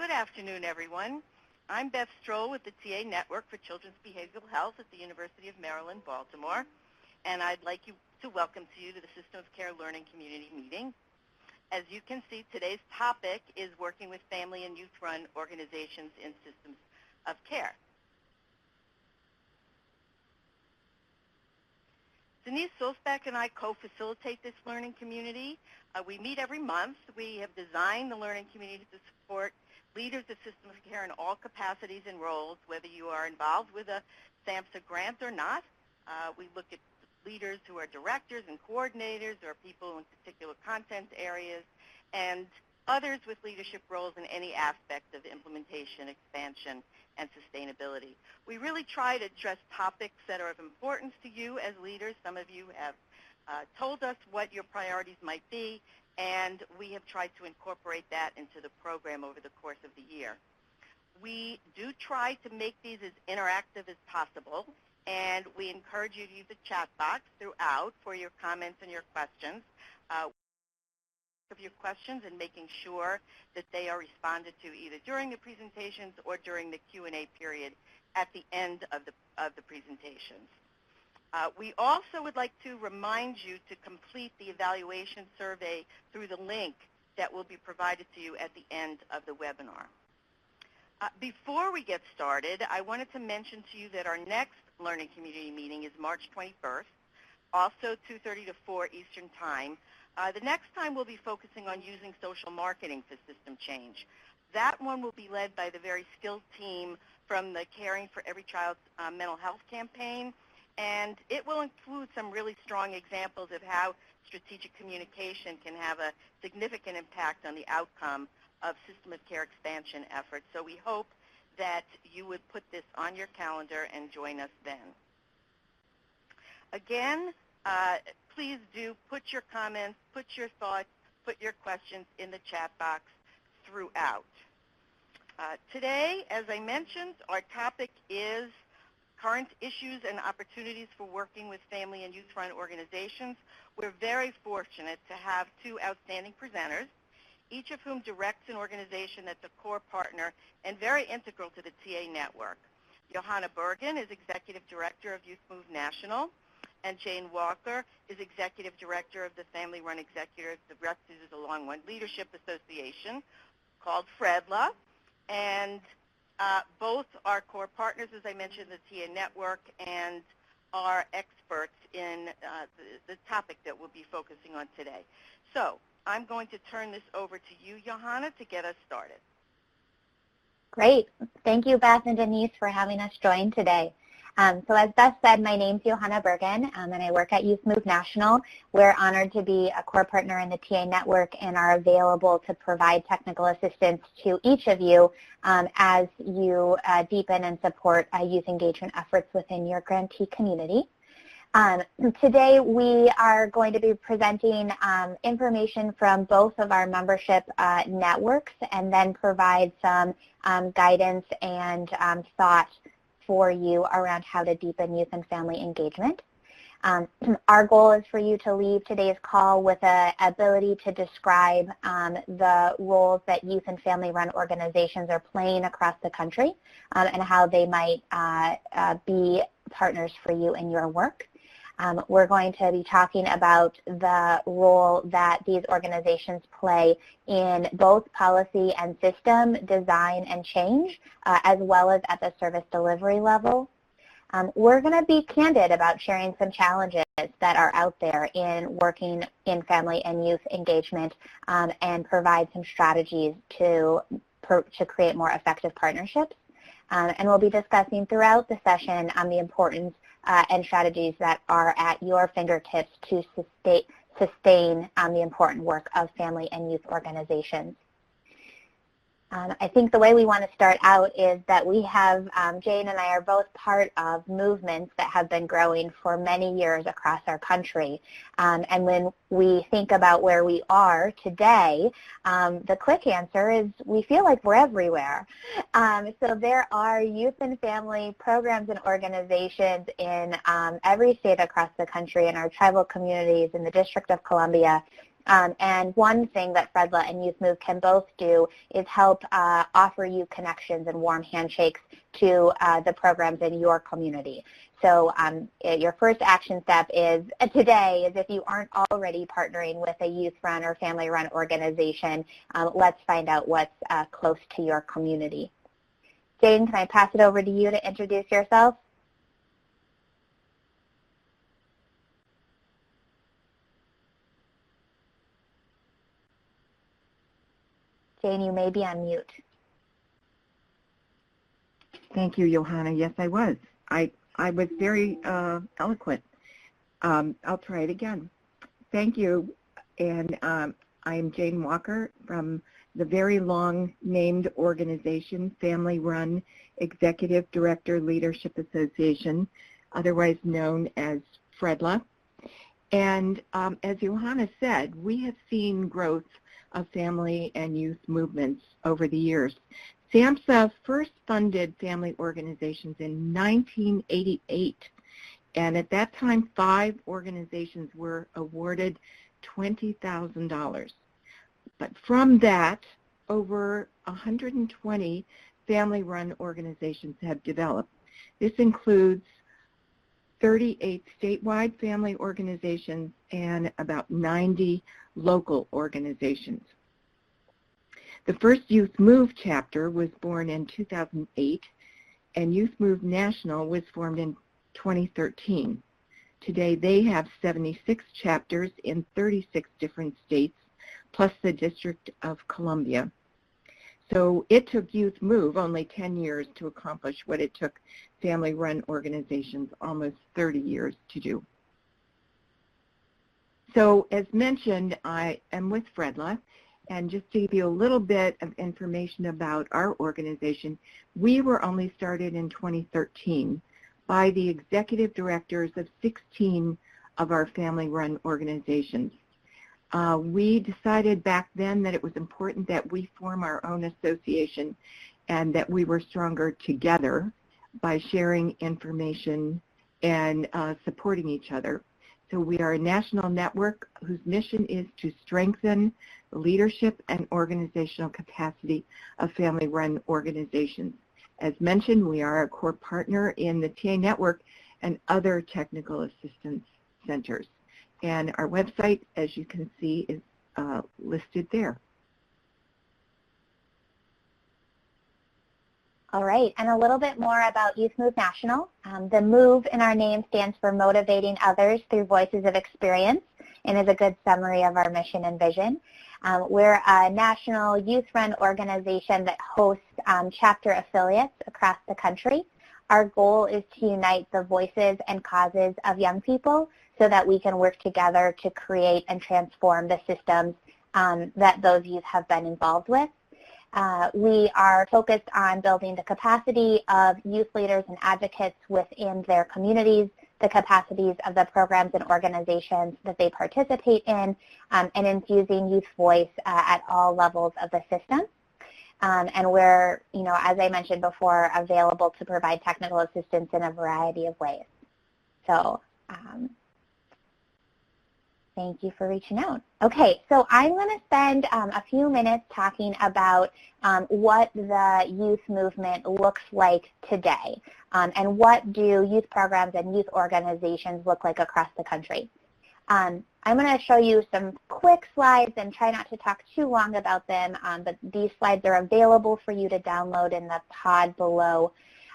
Good afternoon, everyone. I'm Beth Stroll with the TA Network for Children's Behavioral Health at the University of Maryland, Baltimore, and I'd like to welcome you to the System of Care Learning Community meeting. As you can see, today's topic is working with family and youth-run organizations in systems of care. Denise Solsbeck and I co-facilitate this learning community. We meet every month. We have designed the learning community to support leaders of systems of care in all capacities and roles, whether you are involved with a SAMHSA grant or not. We look at leaders who are directors and coordinators or people in particular content areas, and others with leadership roles in any aspect of implementation, expansion, and sustainability. We really try to address topics that are of importance to you as leaders. Some of you have told us what your priorities might be, and we have tried to incorporate that into the program over the course of the year. We do try to make these as interactive as possible, and we encourage you to use the chat box throughout for your comments and your questions. Of your questions and making sure that they are responded to either during the presentations or during the Q&A period at the end of the presentations. We also would like to remind you to complete the evaluation survey through the link that will be provided to you at the end of the webinar. Before we get started, I wanted to mention to you that our next Learning Community meeting is March 21st, also 2:30 to 4 Eastern Time. The next time we'll be focusing on using social marketing for system change. That one will be led by the very skilled team from the Caring for Every Child's mental health campaign, and it will include some really strong examples of how strategic communication can have a significant impact on the outcome of system of care expansion efforts. So we hope that you would put this on your calendar and join us then. Again, please do put your comments, put your thoughts, put your questions in the chat box throughout. Today, as I mentioned, our topic is current issues and opportunities for working with family and youth-run organizations. We're very fortunate to have two outstanding presenters, each of whom directs an organization that's a core partner and very integral to the TA network. Johanna Bergen is Executive Director of Youth Move National, and Jane Walker is Executive Director of the family-run executive, the rest is a long one, Leadership Association called FREDLA, and both are core partners, as I mentioned, the TA network, and are experts in the topic that we'll be focusing on today. So I'm going to turn this over to you, Johanna, to get us started. Great. Thank you, Beth and Denise, for having us join today. So as Beth said, my name's Johanna Bergen, and I work at Youth Move National. We're honored to be a core partner in the TA network and are available to provide technical assistance to each of you as you deepen and support youth engagement efforts within your grantee community. Today we are going to be presenting information from both of our membership networks and then provide some guidance and thought for you around how to deepen youth and family engagement. Our goal is for you to leave today's call with an ability to describe the roles that youth and family-run organizations are playing across the country and how they might be partners for you in your work. We're going to be talking about the role that these organizations play in both policy and system design and change, as well as at the service delivery level. We're going to be candid about sharing some challenges that are out there in working in family and youth engagement and provide some strategies to create more effective partnerships. And we'll be discussing throughout the session the importance and strategies that are at your fingertips to sustain the important work of family and youth organizations. I think the way we want to start out is that we have, Jane and I are both part of movements that have been growing for many years across our country. And when we think about where we are today, the quick answer is we feel like we're everywhere. So there are youth and family programs and organizations in every state across the country, in our tribal communities, in the District of Columbia, And one thing that Fredla and Youth Move can both do is help offer you connections and warm handshakes to the programs in your community. So your first action step is today is if you aren't already partnering with a youth-run or family-run organization, let's find out what's close to your community. Jane, can I pass it over to you to introduce yourself? Jane, you may be on mute. Thank you, Johanna. Yes, I was. I was very eloquent. I'll try it again. Thank you. And I'm Jane Walker from the very long-named organization, Family-Run Executive Director Leadership Association, otherwise known as FREDLA. And as Johanna said, we have seen growth of family and youth movements over the years. SAMHSA first funded family organizations in 1988, and at that time 5 organizations were awarded $20,000. But from that, over 120 family-run organizations have developed. This includes 38 statewide family organizations and about 90 local organizations. The first Youth Move chapter was born in 2008, and Youth Move National was formed in 2013. Today they have 76 chapters in 36 different states, plus the District of Columbia. So it took Youth Move only 10 years to accomplish what it took family-run organizations almost 30 years to do. So as mentioned, I am with FREDLA, and just to give you a little bit of information about our organization, we were only started in 2013 by the executive directors of 16 of our family-run organizations. We decided back then that it was important that we form our own association and that we were stronger together by sharing information and supporting each other. So we are a national network whose mission is to strengthen the leadership and organizational capacity of family-run organizations. As mentioned, we are a core partner in the TA network and other technical assistance centers. And our website, as you can see, is listed there. All right, and a little bit more about Youth Move National. The MOVE in our name stands for Motivating Others Through Voices of Experience and is a good summary of our mission and vision. We're a national youth-run organization that hosts chapter affiliates across the country. Our goal is to unite the voices and causes of young people so that we can work together to create and transform the systems that those youth have been involved with. We are focused on building the capacity of youth leaders and advocates within their communities, the capacities of the programs and organizations that they participate in, and infusing youth voice at all levels of the system. And we're, as I mentioned before, available to provide technical assistance in a variety of ways. So thank you for reaching out. Okay, so I'm going to spend a few minutes talking about what the youth movement looks like today, and what do youth programs and youth organizations look like across the country. I'm going to show you some quick slides and try not to talk too long about them, but these slides are available for you to download in the pod below.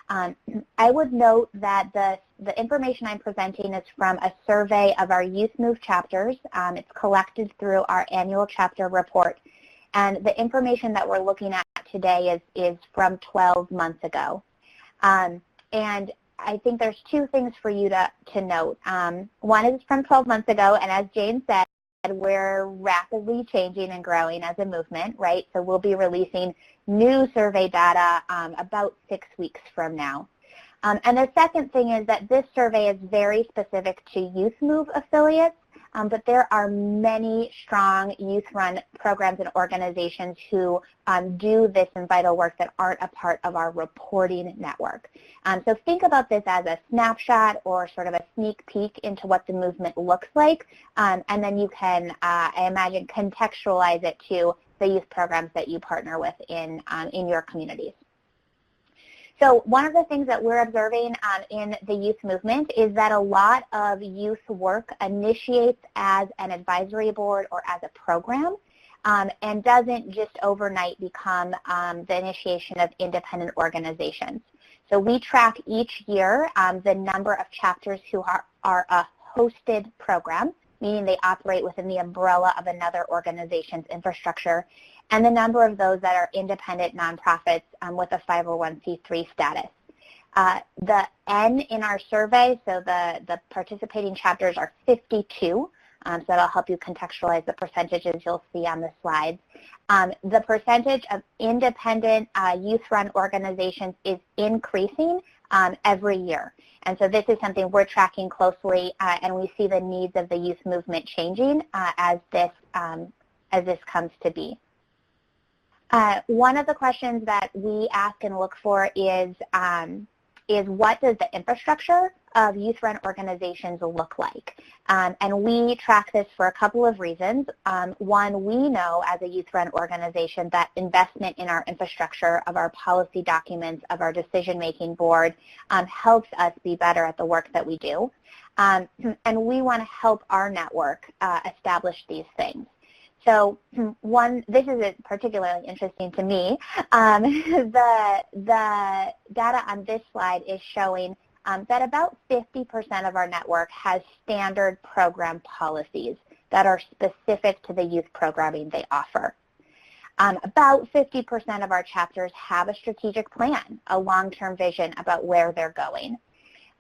I would note that the information I'm presenting is from a survey of our Youth Move chapters. It's collected through our annual chapter report. And the information that we're looking at today is from 12 months ago. And I think there's 2 things for you to note. One is from 12 months ago, and as Jane said, we're rapidly changing and growing as a movement, right? So we'll be releasing new survey data about 6 weeks from now. And the second thing is that this survey is very specific to Youth Move affiliates. but there are many strong youth-run programs and organizations who do this and vital work that aren't a part of our reporting network. So think about this as a snapshot or sort of a sneak peek into what the movement looks like, and then you can, I imagine, contextualize it to the youth programs that you partner with in your communities. So one of the things that we're observing in the youth movement is that a lot of youth work initiates as an advisory board or as a program and doesn't just overnight become the initiation of independent organizations. So we track each year the number of chapters who are a hosted program, meaning they operate within the umbrella of another organization's infrastructure, and the number of those that are independent nonprofits with a 501c3 status. The N in our survey, so the participating chapters are 52, so that'll help you contextualize the percentages you'll see on the slides. The percentage of independent youth-run organizations is increasing every year. And so this is something we're tracking closely, and we see the needs of the youth movement changing as this comes to be. One of the questions that we ask and look for is what does the infrastructure of youth-run organizations look like? And we track this for a couple of reasons. One, we know as a youth-run organization that investment in our infrastructure, of our policy documents, of our decision-making board helps us be better at the work that we do. And we want to help our network establish these things. So this is particularly interesting to me. The data on this slide is showing that about 50% of our network has standard program policies that are specific to the youth programming they offer. About 50% of our chapters have a strategic plan, a long-term vision about where they're going.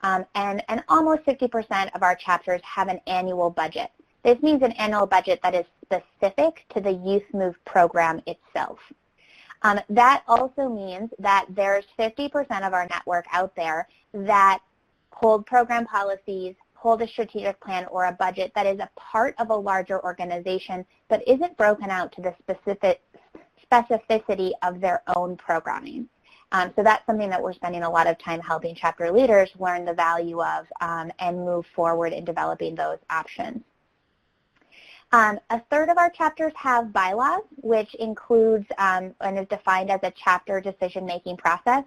And almost 50% of our chapters have an annual budget. This means an annual budget that is specific to the Youth Move program itself. That also means that there's 50% of our network out there that hold program policies, hold a strategic plan or a budget that is a part of a larger organization but isn't broken out to the specificity of their own programming. So that's something that we're spending a lot of time helping chapter leaders learn the value of and move forward in developing those options. A third of our chapters have bylaws, which includes and is defined as a chapter decision-making process.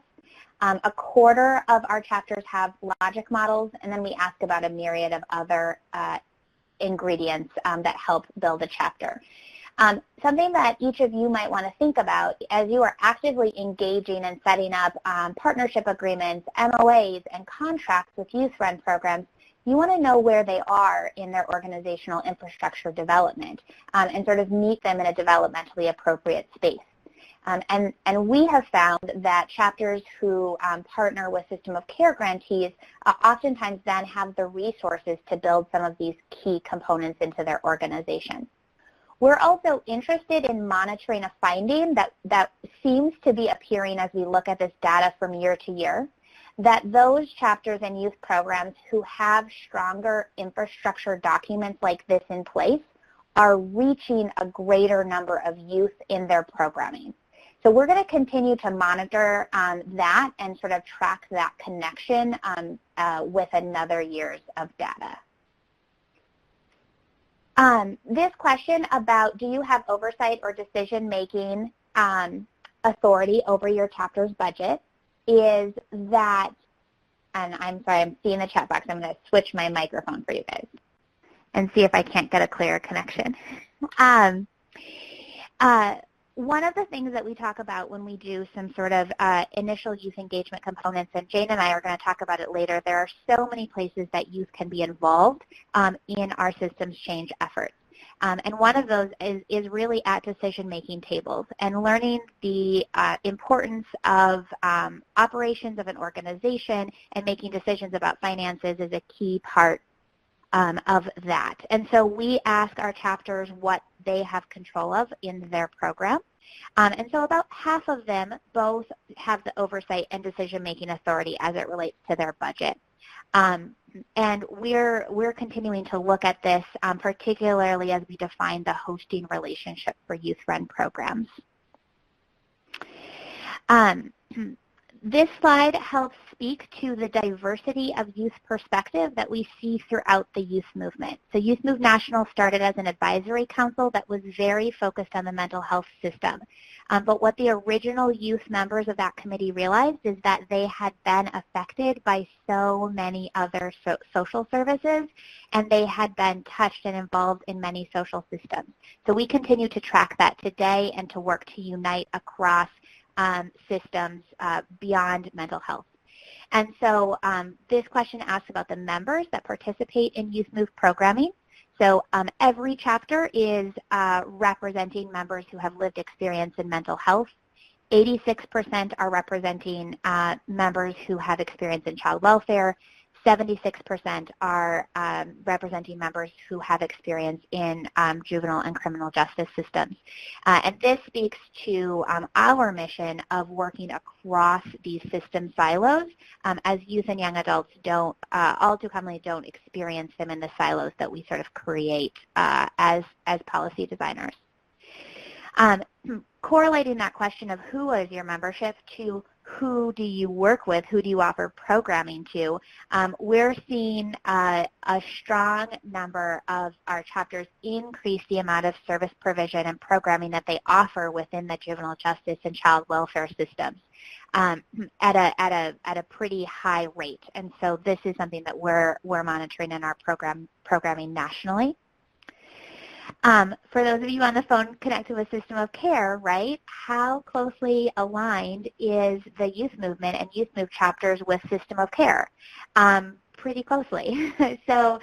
A quarter of our chapters have logic models, and then we ask about a myriad of other ingredients that help build a chapter. Something that each of you might want to think about as you are actively engaging and setting up partnership agreements, MOAs, and contracts with youth-run programs, you want to know where they are in their organizational infrastructure development and sort of meet them in a developmentally appropriate space. And we have found that chapters who partner with system of care grantees oftentimes then have the resources to build some of these key components into their organization. We're also interested in monitoring a finding that seems to be appearing as we look at this data from year to year, that those chapters and youth programs who have stronger infrastructure documents like this in place are reaching a greater number of youth in their programming. So we're going to continue to monitor that and sort of track that connection with another years of data. This question about do you have oversight or decision-making authority over your chapter's budget is that, and I'm sorry, I'm seeing the chat box. I'm going to switch my microphone for you guys and see if I can't get a clear connection. One of the things that we talk about when we do some sort of initial youth engagement components, and Jane and I are going to talk about it later, there are so many places that youth can be involved in our systems change efforts. And one of those is really at decision-making tables and learning the importance of operations of an organization and making decisions about finances is a key part of that. And so we ask our chapters what they have control of in their program. And so about half of them both have the oversight and decision-making authority as it relates to their budget. And we're continuing to look at this, particularly as we define the hosting relationship for youth-run programs. This slide helps speak to the diversity of youth perspective that we see throughout the youth movement. So Youth Move National started as an advisory council that was very focused on the mental health system. But what the original youth members of that committee realized is that they had been affected by so many other social services, and they had been touched and involved in many social systems. So we continue to track that today and to work to unite across systems beyond mental health. And so this question asks about the members that participate in Youth Move programming. So every chapter is representing members who have lived experience in mental health. 86% are representing members who have experience in child welfare. 76% are representing members who have experience in juvenile and criminal justice systems. And this speaks to our mission of working across these system silos, as youth and young adults all too commonly don't experience them in the silos that we sort of create as policy designers. Correlating that question of who is your membership to who do you work with, who do you offer programming to, we're seeing a strong number of our chapters increase the amount of service provision and programming that they offer within the juvenile justice and child welfare systems at a pretty high rate. And so this is something that we're monitoring in our programming nationally. For those of you on the phone connected with system of care, right, how closely aligned is the youth movement and youth move chapters with system of care? Pretty closely. So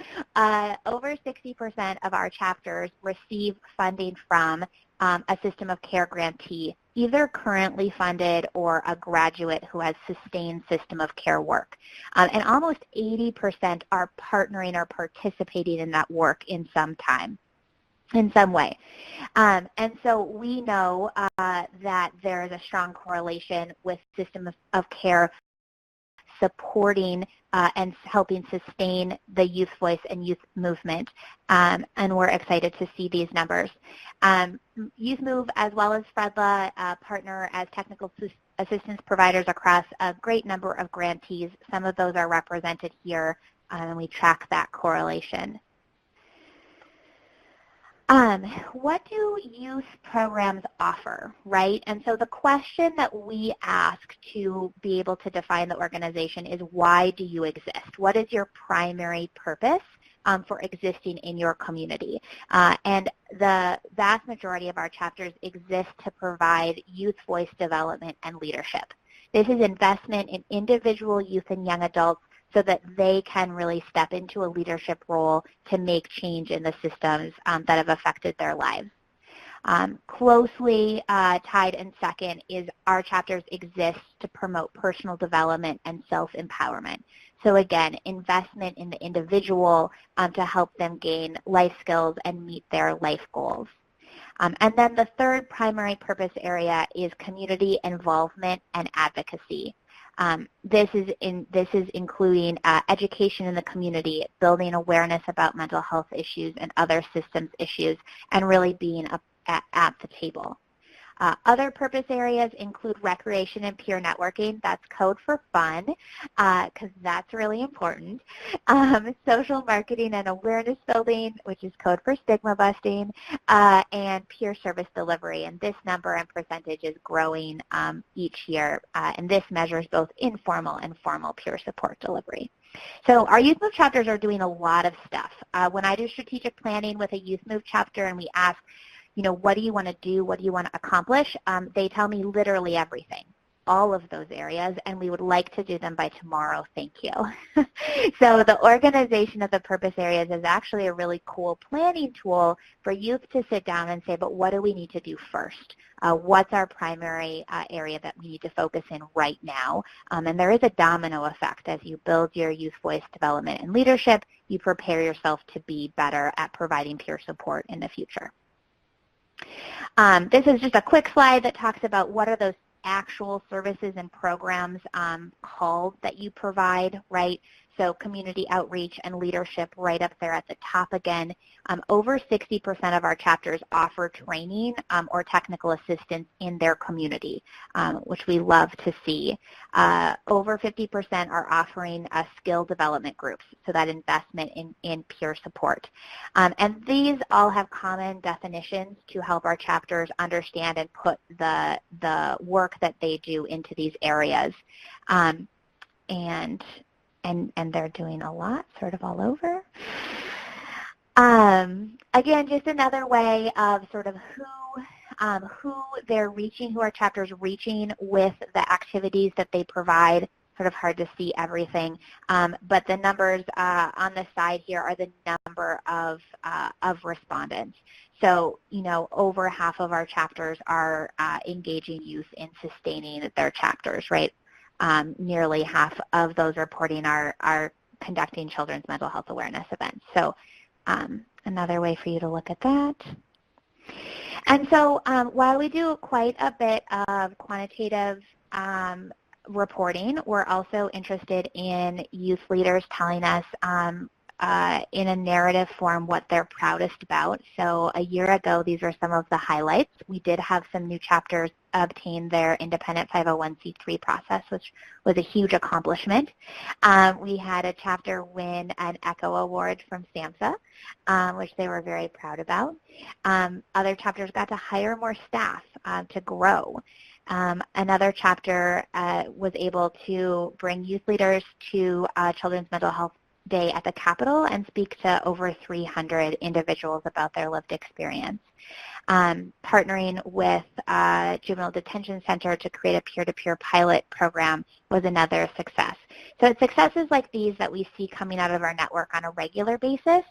over 60% of our chapters receive funding from a system of care grantee, either currently funded or a graduate who has sustained system of care work. And almost 80% are partnering or participating in that work in some way. And so we know that there is a strong correlation with system of care supporting and helping sustain the youth voice and youth movement. And we're excited to see these numbers. Youth Move as well as FREDLA partner as technical assistance providers across a great number of grantees. Some of those are represented here, and we track that correlation. What do youth programs offer, right? And so the question that we ask to be able to define the organization is, why do you exist? What is your primary purpose for existing in your community? And the vast majority of our chapters exist to provide youth voice development and leadership. This is investment in individual youth and young adults so that they can really step into a leadership role to make change in the systems that have affected their lives. Closely tied and second is our chapters exist to promote personal development and self-empowerment. So again, investment in the individual to help them gain life skills and meet their life goals. And then the third primary purpose area is community involvement and advocacy. This is including education in the community, building awareness about mental health issues and other systems issues, and really being at the table. Other purpose areas include recreation and peer networking. That's code for fun, because that's really important. Social marketing and awareness building, which is code for stigma busting, and peer service delivery. And this number and percentage is growing each year, and this measures both informal and formal peer support delivery. So our Youth Move chapters are doing a lot of stuff. When I do strategic planning with a Youth Move chapter and we ask, what do you want to do? What do you want to accomplish? They tell me literally everything, all of those areas, and we would like to do them by tomorrow. Thank you. So the organization of the purpose areas is actually a really cool planning tool for youth to sit down and say, but what do we need to do first? What's our primary area that we need to focus in right now? And there is a domino effect. As you build your youth voice development and leadership, you prepare yourself to be better at providing peer support in the future. This is just a quick slide that talks about what are those actual services and programs called that you provide, right? So community outreach and leadership right up there at the top again. Over 60% of our chapters offer training or technical assistance in their community, which we love to see. Over 50% are offering skill development groups, so that investment in peer support. And these all have common definitions to help our chapters understand and put the work that they do into these areas. And they're doing a lot, sort of all over. Again, just another way of sort of who they're reaching, who our chapter's reaching with the activities that they provide. Sort of hard to see everything, but the numbers on the side here are the number of respondents. So, you know, over half of our chapters are engaging youth in sustaining their chapters, right? Nearly half of those reporting are conducting children's mental health awareness events. So another way for you to look at that. And so while we do quite a bit of quantitative reporting, we're also interested in youth leaders telling us in a narrative form what they're proudest about. So a year ago, these are some of the highlights. We did have some new chapters obtain their independent 501c3 process, which was a huge accomplishment. We had a chapter win an ECHO award from SAMHSA, which they were very proud about. Other chapters got to hire more staff to grow. Another chapter was able to bring youth leaders to Children's Mental Health Day at the Capitol and speak to over 300 individuals about their lived experience. Partnering with Juvenile Detention Center to create a peer-to-peer pilot program was another success. So it's successes like these that we see coming out of our network on a regular basis.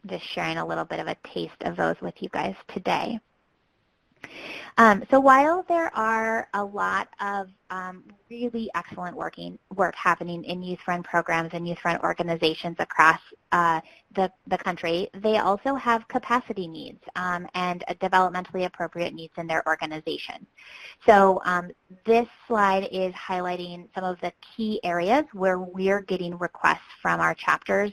Just sharing a little bit of a taste of those with you guys today. So while there are a lot of really excellent work happening in youth-run programs and youth-run organizations across the country, they also have capacity needs and developmentally appropriate needs in their organization. So this slide is highlighting some of the key areas where we're getting requests from our chapters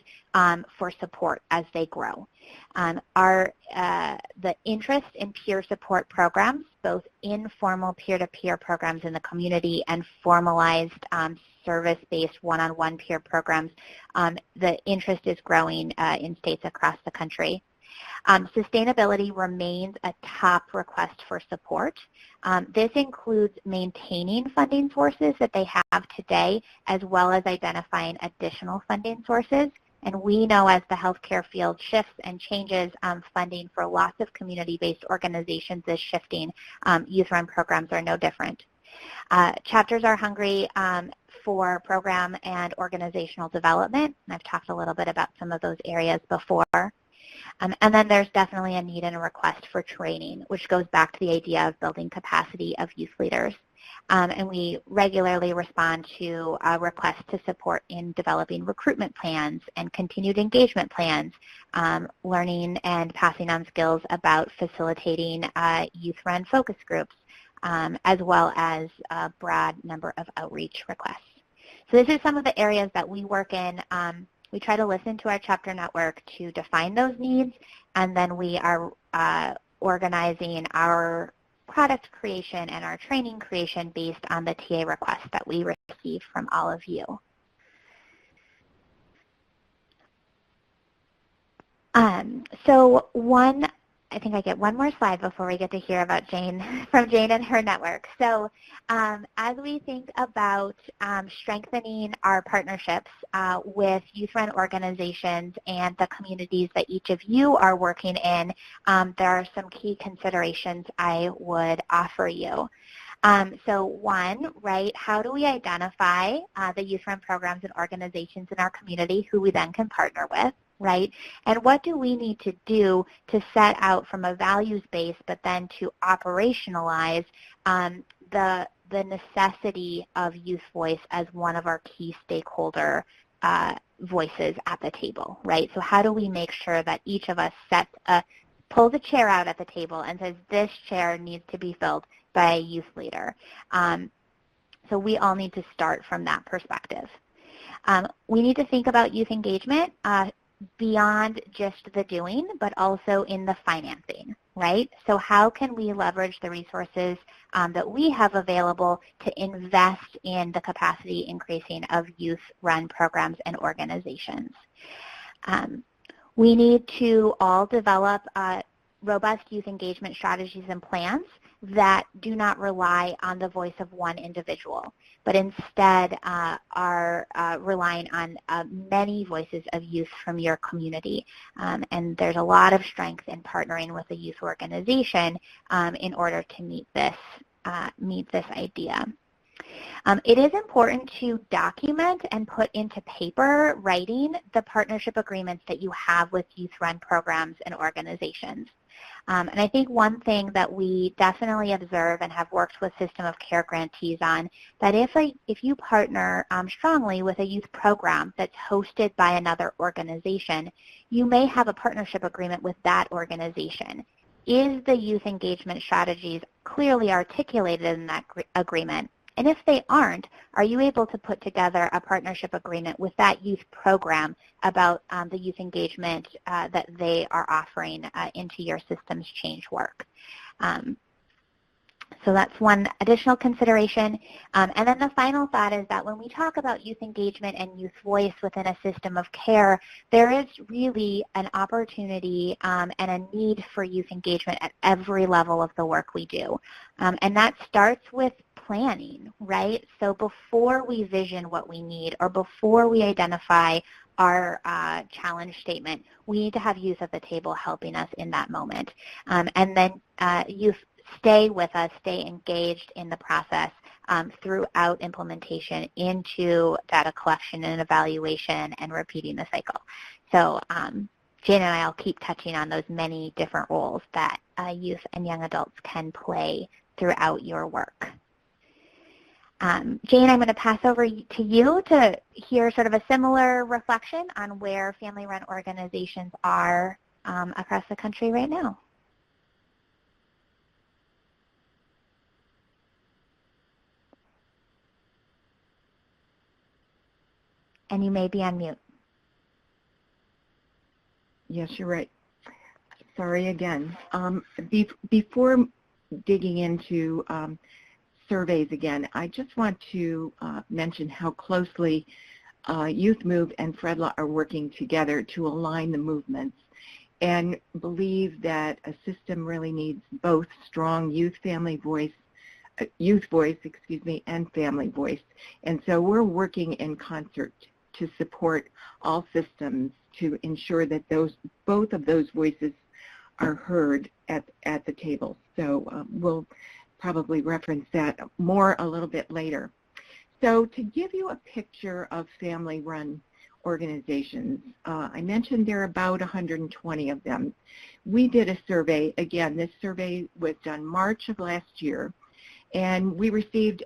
for support as they grow. The interest in peer support programs, both informal peer-to-peer programs in the community and formalized service-based one-on-one peer programs, the interest is growing in states across the country. Sustainability remains a top request for support. This includes maintaining funding sources that they have today, as well as identifying additional funding sources. And we know as the healthcare field shifts and changes, funding for lots of community-based organizations is shifting. Youth-run programs are no different. Chapters are hungry for program and organizational development, and I've talked a little bit about some of those areas before. And then there's definitely a need and a request for training, which goes back to the idea of building capacity of youth leaders. And we regularly respond to requests to support in developing recruitment plans and continued engagement plans, learning and passing on skills about facilitating youth-run focus groups, as well as a broad number of outreach requests. So this is some of the areas that we work in. We try to listen to our chapter network to define those needs, and then we are organizing our product creation and our training creation based on the TA requests that we receive from all of you. So I think I get one more slide before we get to hear about Jane and her network. So as we think about strengthening our partnerships with youth-run organizations and the communities that each of you are working in, there are some key considerations I would offer you. So one, right, how do we identify the youth-run programs and organizations in our community who we then can partner with? Right? And what do we need to do to set out from a values base, but then to operationalize the necessity of youth voice as one of our key stakeholder voices at the table, right? So how do we make sure that each of us pulls a chair out at the table and says, this chair needs to be filled by a youth leader? So we all need to start from that perspective. We need to think about youth engagement beyond just the doing, but also in the financing, right? So how can we leverage the resources that we have available to invest in the capacity increasing of youth-run programs and organizations? We need to all develop robust youth engagement strategies and plans that do not rely on the voice of one individual, but instead are relying on many voices of youth from your community. And there's a lot of strength in partnering with a youth organization in order to meet this idea. It is important to document and put into paper writing the partnership agreements that you have with youth-run programs and organizations. And I think one thing that we definitely observe and have worked with system of care grantees on, that if you partner strongly with a youth program that's hosted by another organization, you may have a partnership agreement with that organization. Is the youth engagement strategies clearly articulated in that agreement? And if they aren't, are you able to put together a partnership agreement with that youth program about the youth engagement that they are offering into your systems change work? So that's one additional consideration. And then the final thought is that when we talk about youth engagement and youth voice within a system of care, there is really an opportunity and a need for youth engagement at every level of the work we do. And that starts with planning, right? So before we vision what we need or before we identify our challenge statement, we need to have youth at the table helping us in that moment. And then youth stay with us, stay engaged in the process throughout implementation into data collection and evaluation and repeating the cycle. So Jane and I will keep touching on those many different roles that youth and young adults can play throughout your work. Jane, I'm going to pass over to you to hear sort of a similar reflection on where family-run organizations are across the country right now. And you may be on mute. Yes, you're right. Sorry again. Before digging into surveys again, I just want to mention how closely Youth Move and FredLaw are working together to align the movements, and believe that a system really needs both strong youth voice, and family voice. And so we're working in concert to support all systems to ensure that both of those voices are heard at the table. So we'll probably reference that more a little bit later. So to give you a picture of family-run organizations, I mentioned there are about 120 of them. We did a survey. Again, this survey was done March of last year, and we received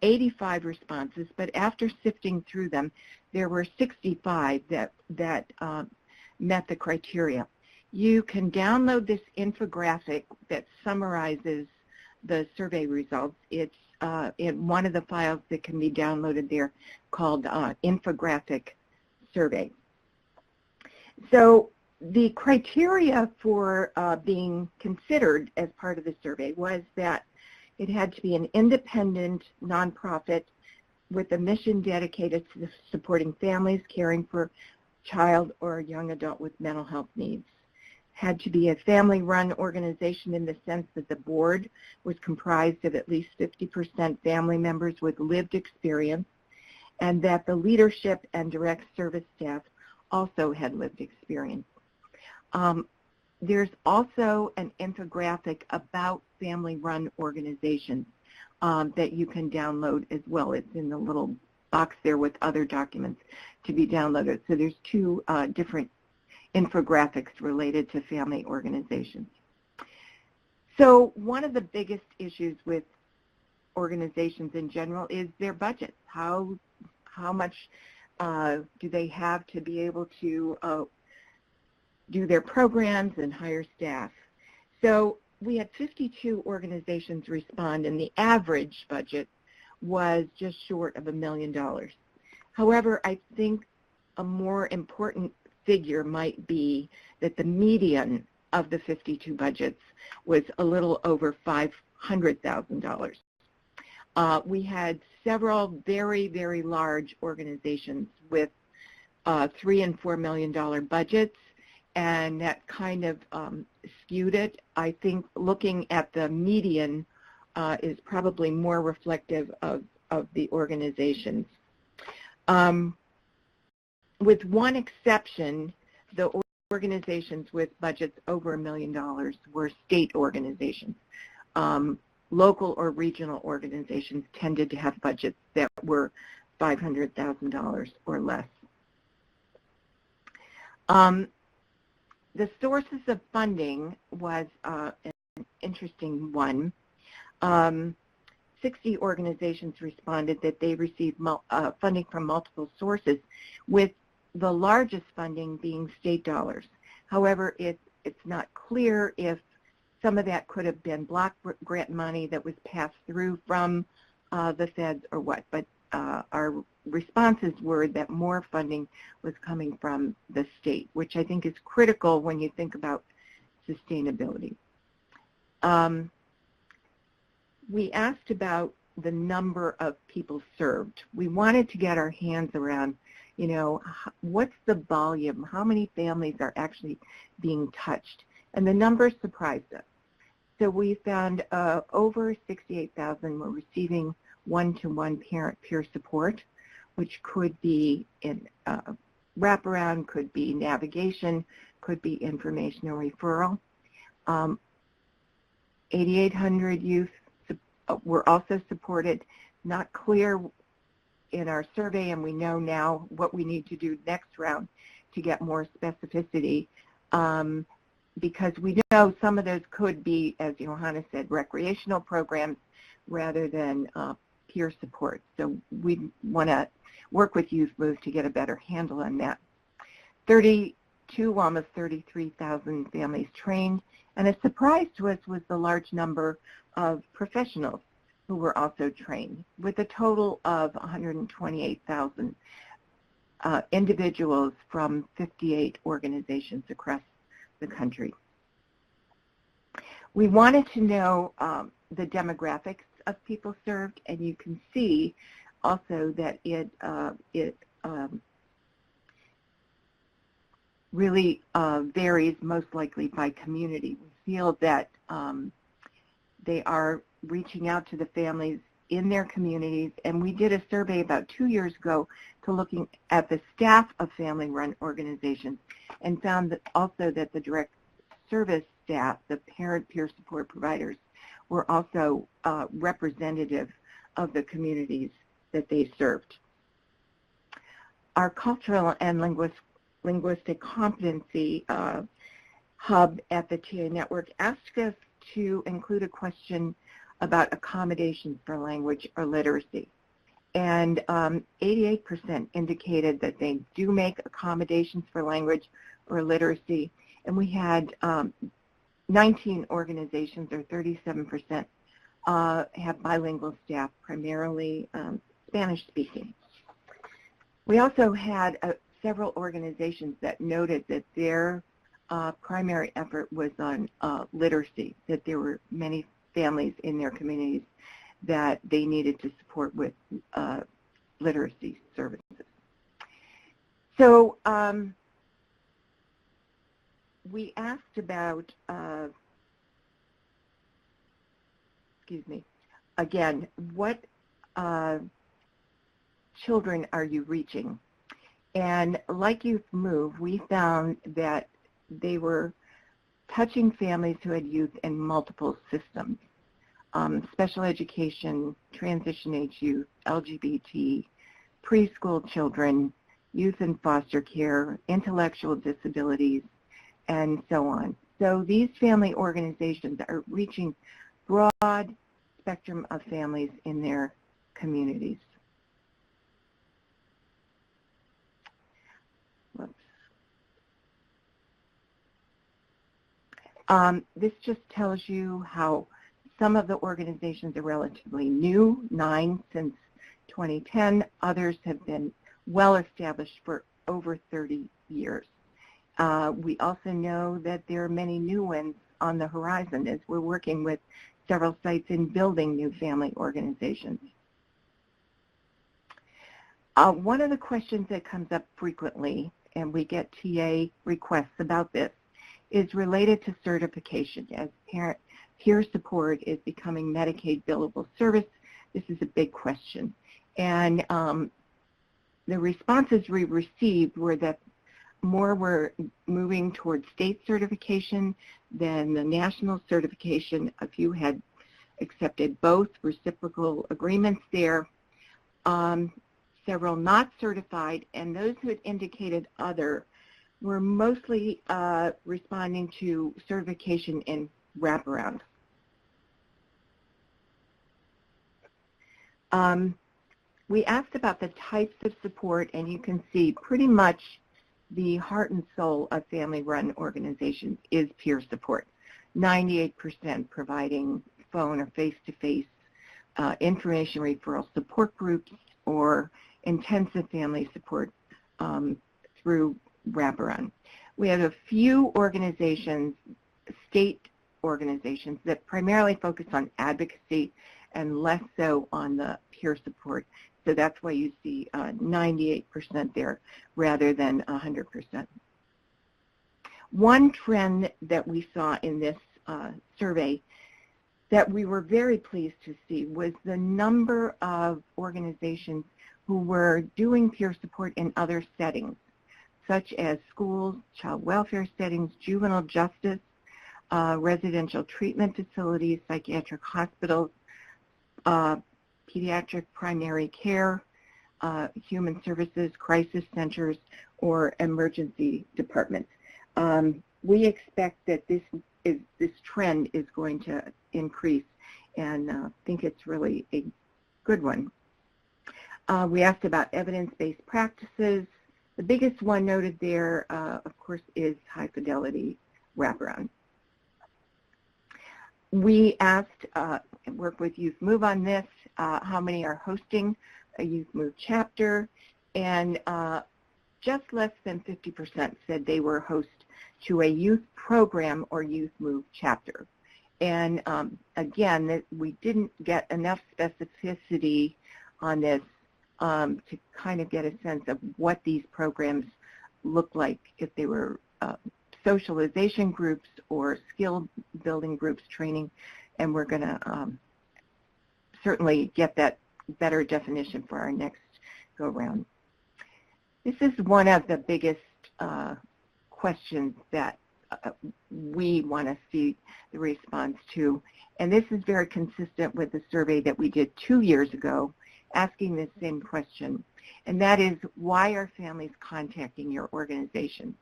85 responses, but after sifting through them, there were 65 that met the criteria. You can download this infographic that summarizes the survey results. It's in one of the files that can be downloaded there called Infographic Survey. So the criteria for being considered as part of the survey was that it had to be an independent nonprofit with a mission dedicated to supporting families caring for child or a young adult with mental health needs. Had to be a family-run organization in the sense that the board was comprised of at least 50% family members with lived experience, and that the leadership and direct service staff also had lived experience. There's also an infographic about family-run organizations that you can download as well. It's in the little box there with other documents to be downloaded. So there's two different infographics related to family organizations. So one of the biggest issues with organizations in general is their budgets. How much do they have to be able to do their programs and hire staff? So we had 52 organizations respond, and the average budget was just short of $1 million. However, I think a more important figure might be that the median of the 52 budgets was a little over $500,000. We had several very, very large organizations with $3 and $4 million budgets, and that kind of skewed it. I think looking at the median is probably more reflective of the organizations. With one exception, the organizations with budgets over $1 million were state organizations. Local or regional organizations tended to have budgets that were $500,000 or less. The sources of funding was an interesting one. 60 organizations responded that they received funding from multiple sources, with the largest funding being state dollars. However, it's not clear if some of that could have been block grant money that was passed through from the feds or what, but our responses were that more funding was coming from the state, which I think is critical when you think about sustainability. We asked about the number of people served. We wanted to get our hands around, you know, what's the volume? How many families are actually being touched? And the numbers surprised us. So we found over 68,000 were receiving one-to-one parent peer support, which could be in wraparound, could be navigation, could be information or referral. 8,800 youth were also supported. Not clear in our survey, and we know now what we need to do next round to get more specificity, because we know some of those could be, as Johanna said, recreational programs rather than peer support. So we want to work with Youth Move to get a better handle on that. 32, almost 33,000 families trained, and a surprise to us was the large number of professionals who were also trained, with a total of 128,000 individuals from 58 organizations across the country. We wanted to know the demographics of people served, and you can see also that it really varies most likely by community. We feel that they are reaching out to the families in their communities, and we did a survey about 2 years ago to looking at the staff of family-run organizations, and found that also that the direct service staff, the parent peer support providers, were also representative of the communities that they served. Our cultural and linguistic competency hub at the TA network asked us to include a question about accommodations for language or literacy. And 88% indicated that they do make accommodations for language or literacy. And we had 19 organizations, or 37%, have bilingual staff, primarily Spanish speaking. We also had several organizations that noted that their primary effort was on literacy, that there were many families in their communities that they needed to support with literacy services. So we asked about, again, what children are you reaching? And like Youth Move, we found that they were touching families who had youth in multiple systems, special education, transition age youth, LGBT, preschool children, youth in foster care, intellectual disabilities, and so on. So these family organizations are reaching broad spectrum of families in their communities. This just tells you how some of the organizations are relatively new, 9 since 2010. Others have been well established for over 30 years. We also know that there are many new ones on the horizon as we're working with several sites in building new family organizations. One of the questions that comes up frequently, and we get TA requests about this, is related to certification. As peer support is becoming Medicaid billable service, this is a big question. And the responses we received were that more were moving towards state certification than the national certification. A few had accepted both reciprocal agreements there. Several not certified, and those who had indicated other were mostly responding to certification in wraparound. We asked about the types of support, and you can see pretty much the heart and soul of family-run organizations is peer support. 98% providing phone or face-to-face information referral support groups or intensive family support through wraparound. We have a few organizations, state organizations, that primarily focus on advocacy and less so on the peer support. So that's why you see 98% there rather than 100%. One trend that we saw in this survey that we were very pleased to see was the number of organizations who were doing peer support in other settings, such as schools, child welfare settings, juvenile justice, residential treatment facilities, psychiatric hospitals, pediatric primary care, human services, crisis centers, or emergency departments. We expect that this trend is going to increase, and think it's really a good one. We asked about evidence-based practices. The biggest one noted there, of course, is high fidelity wraparound. We asked, and work with Youth Move on this, how many are hosting a Youth Move chapter, and just less than 50% said they were host to a youth program or Youth Move chapter. And again, we didn't get enough specificity on this to kind of get a sense of what these programs look like, if they were socialization groups or skill building groups training, and we're going to certainly get that better definition for our next go round. This is one of the biggest questions that we want to see the response to, and this is very consistent with the survey that we did 2 years ago asking the same question, and that is, why are families contacting your organization?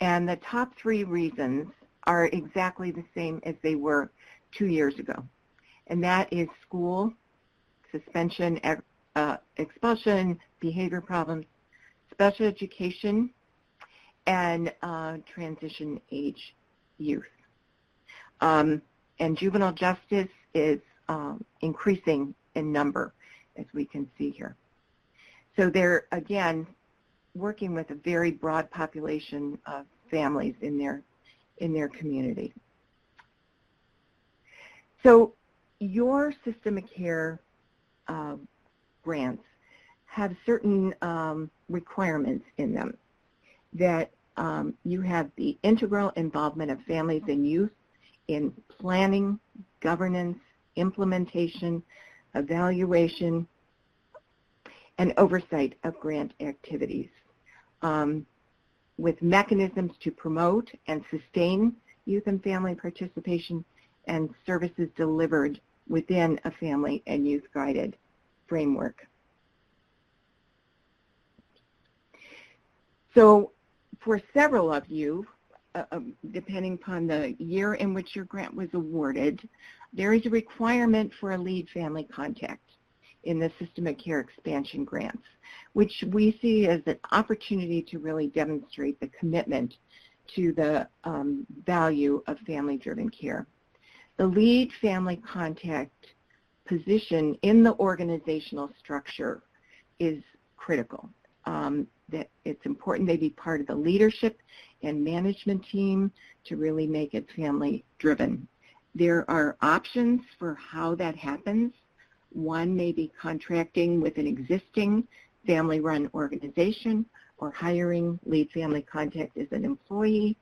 And the top 3 reasons are exactly the same as they were 2 years ago, and that is school, suspension, expulsion, behavior problems, special education, and transition age youth. And juvenile justice is increasing in number, as we can see here. So they're, again, working with a very broad population of families in their community. So your system of care grants have certain requirements in them, that you have the integral involvement of families and youth in planning, governance, implementation, evaluation, and oversight of grant activities, with mechanisms to promote and sustain youth and family participation and services delivered within a family and youth-guided framework. So for several of you, depending upon the year in which your grant was awarded, there is a requirement for a lead family contact in the system of care expansion grants, which we see as an opportunity to really demonstrate the commitment to the value of family-driven care. The lead family contact position in the organizational structure is critical. that it's important they be part of the leadership and management team to really make it family-driven. There are options for how that happens. One may be contracting with an existing family-run organization or hiring lead family contact as an employee,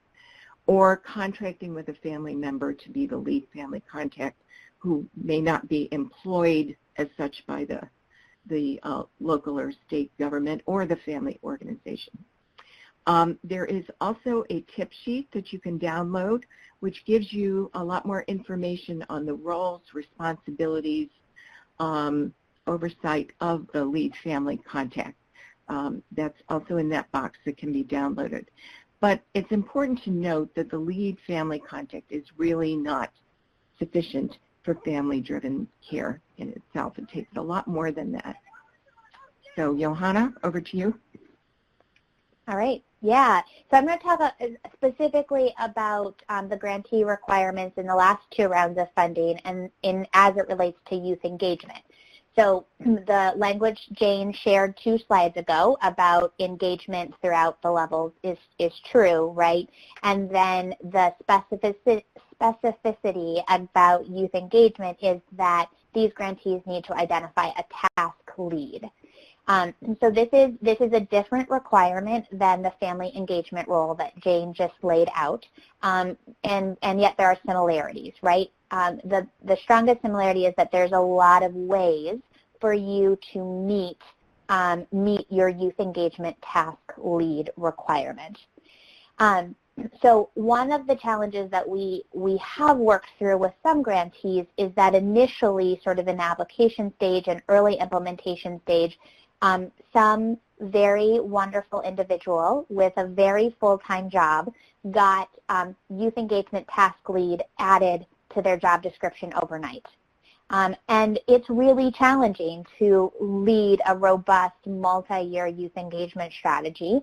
or contracting with a family member to be the lead family contact who may not be employed as such by the local or state government or the family organization. There is also a tip sheet that you can download, which gives you a lot more information on the roles, responsibilities, oversight of the lead family contact. That's also in that box that can be downloaded. But it's important to note that the lead family contact is really not sufficient for family-driven care in itself. It takes a lot more than that. So, Johanna, over to you. All right. Yeah. So I'm going to talk specifically about the grantee requirements in the last 2 rounds of funding and as it relates to youth engagement. So the language Jane shared 2 slides ago about engagement throughout the levels is true, right? And then the specificity about youth engagement is that these grantees need to identify a task lead. So this is a different requirement than the family engagement role that Jane just laid out, and yet there are similarities, right? The strongest similarity is that there's a lot of ways for you to meet your youth engagement task lead requirement. So one of the challenges that we have worked through with some grantees is that initially, sort of in the application stage and early implementation stage, some very wonderful individual with a very full-time job got youth engagement task lead added to their job description overnight. And it's really challenging to lead a robust multi-year youth engagement strategy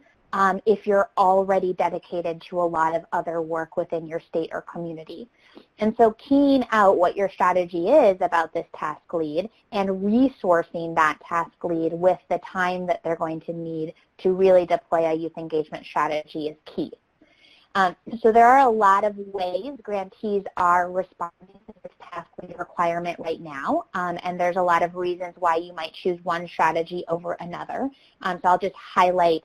if you're already dedicated to a lot of other work within your state or community. And so keying out what your strategy is about this task lead and resourcing that task lead with the time that they're going to need to really deploy a youth engagement strategy is key. So there are a lot of ways grantees are responding to this task lead requirement right now, and there's a lot of reasons why you might choose one strategy over another. So I'll just highlight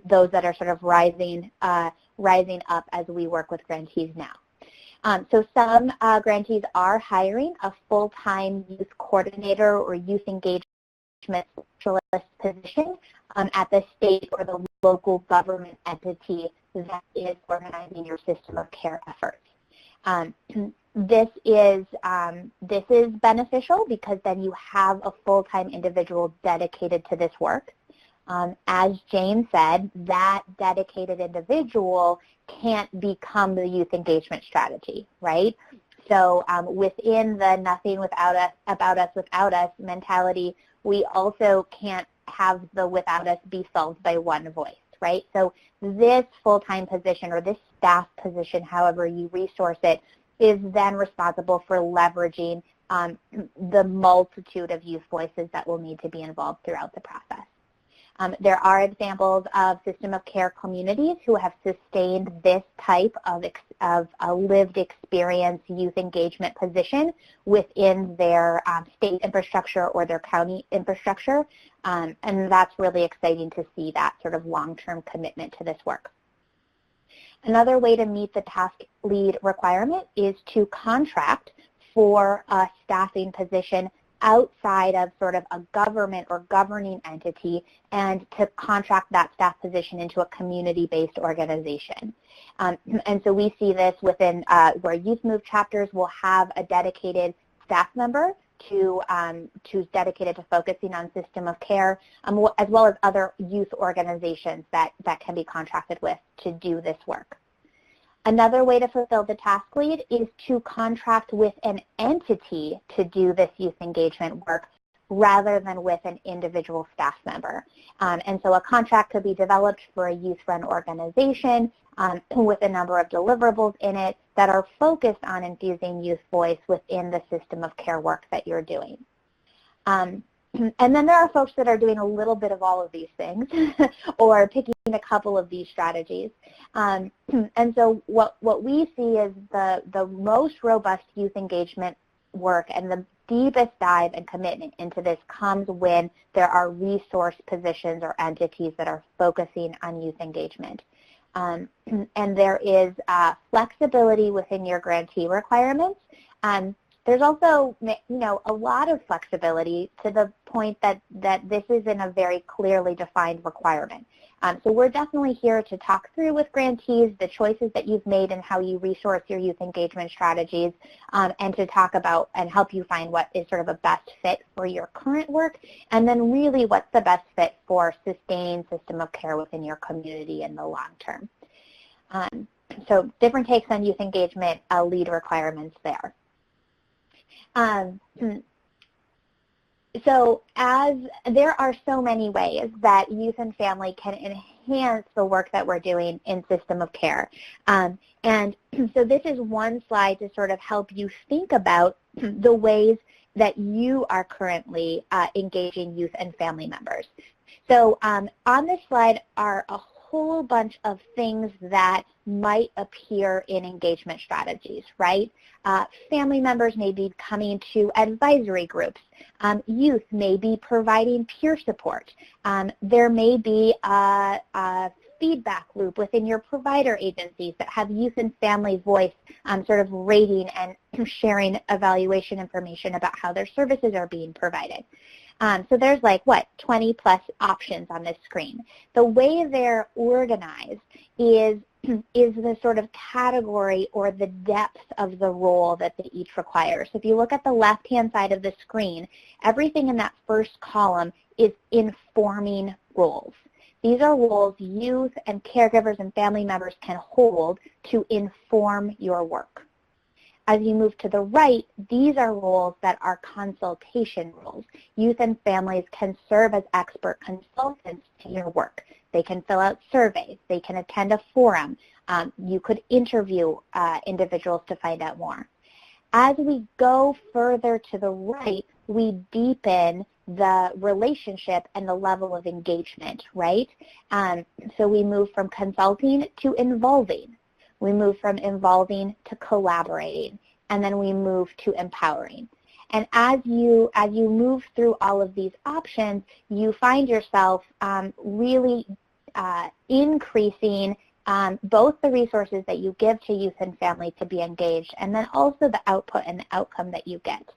those that are sort of rising up as we work with grantees now. So some grantees are hiring a full-time youth coordinator or youth engagement specialist position at the state or the local government entity that is organizing your system of care efforts. This is beneficial because then you have a full-time individual dedicated to this work. As Jane said, that dedicated individual can't become the youth engagement strategy, right? So within the nothing without us, about us without us mentality, we also can't have the without us be solved by one voice, right? So this full-time position or this staff position, however you resource it, is then responsible for leveraging the multitude of youth voices that will need to be involved throughout the process. There are examples of system of care communities who have sustained this type of a lived experience youth engagement position within their state infrastructure or their county infrastructure, and that's really exciting to see that sort of long-term commitment to this work. Another way to meet the task lead requirement is to contract for a staffing position outside of sort of a government or governing entity and to contract that staff position into a community-based organization. And so we see this within where Youth Move chapters will have a dedicated staff member who's dedicated to focusing on system of care, as well as other youth organizations that can be contracted with to do this work. Another way to fulfill the task lead is to contract with an entity to do this youth engagement work rather than with an individual staff member. And so a contract could be developed for a youth-run organization with a number of deliverables in it that are focused on infusing youth voice within the system of care work that you're doing. And then there are folks that are doing a little bit of all of these things or picking a couple of these strategies. And so what we see is the most robust youth engagement work and the deepest dive and commitment into this comes when there are resource positions or entities that are focusing on youth engagement. And there is flexibility within your grantee requirements. There's also, a lot of flexibility to the point that this isn't a very clearly defined requirement. So we're definitely here to talk through with grantees the choices that you've made and how you resource your youth engagement strategies, and to talk about and help you find what is sort of a best fit for your current work, and then really what's the best fit for sustained system of care within your community in the long term. So different takes on youth engagement lead requirements there. So as there are so many ways that youth and family can enhance the work that we're doing in system of care. And so this is one slide to sort of help you think about the ways that you are currently engaging youth and family members. So on this slide are a whole bunch of things that might appear in engagement strategies, right? Family members may be coming to advisory groups. Youth may be providing peer support. There may be a feedback loop within your provider agencies that have youth and family voice sort of rating and sharing evaluation information about how their services are being provided. So there's 20 plus options on this screen. The way they're organized is the sort of category or the depth of the role that they each require. So if you look at the left-hand side of the screen, everything in that first column is informing roles. These are roles youth and caregivers and family members can hold to inform your work. As you move to the right, these are roles that are consultation roles. Youth and families can serve as expert consultants to your work. They can fill out surveys. They can attend a forum. You could interview individuals to find out more. As we go further to the right, we deepen the relationship and the level of engagement, right? So we move from consulting to involving. We move from involving to collaborating, and then we move to empowering. And as you move through all of these options, you find yourself really increasing both the resources that you give to youth and family to be engaged, and then also the output and the outcome that you get.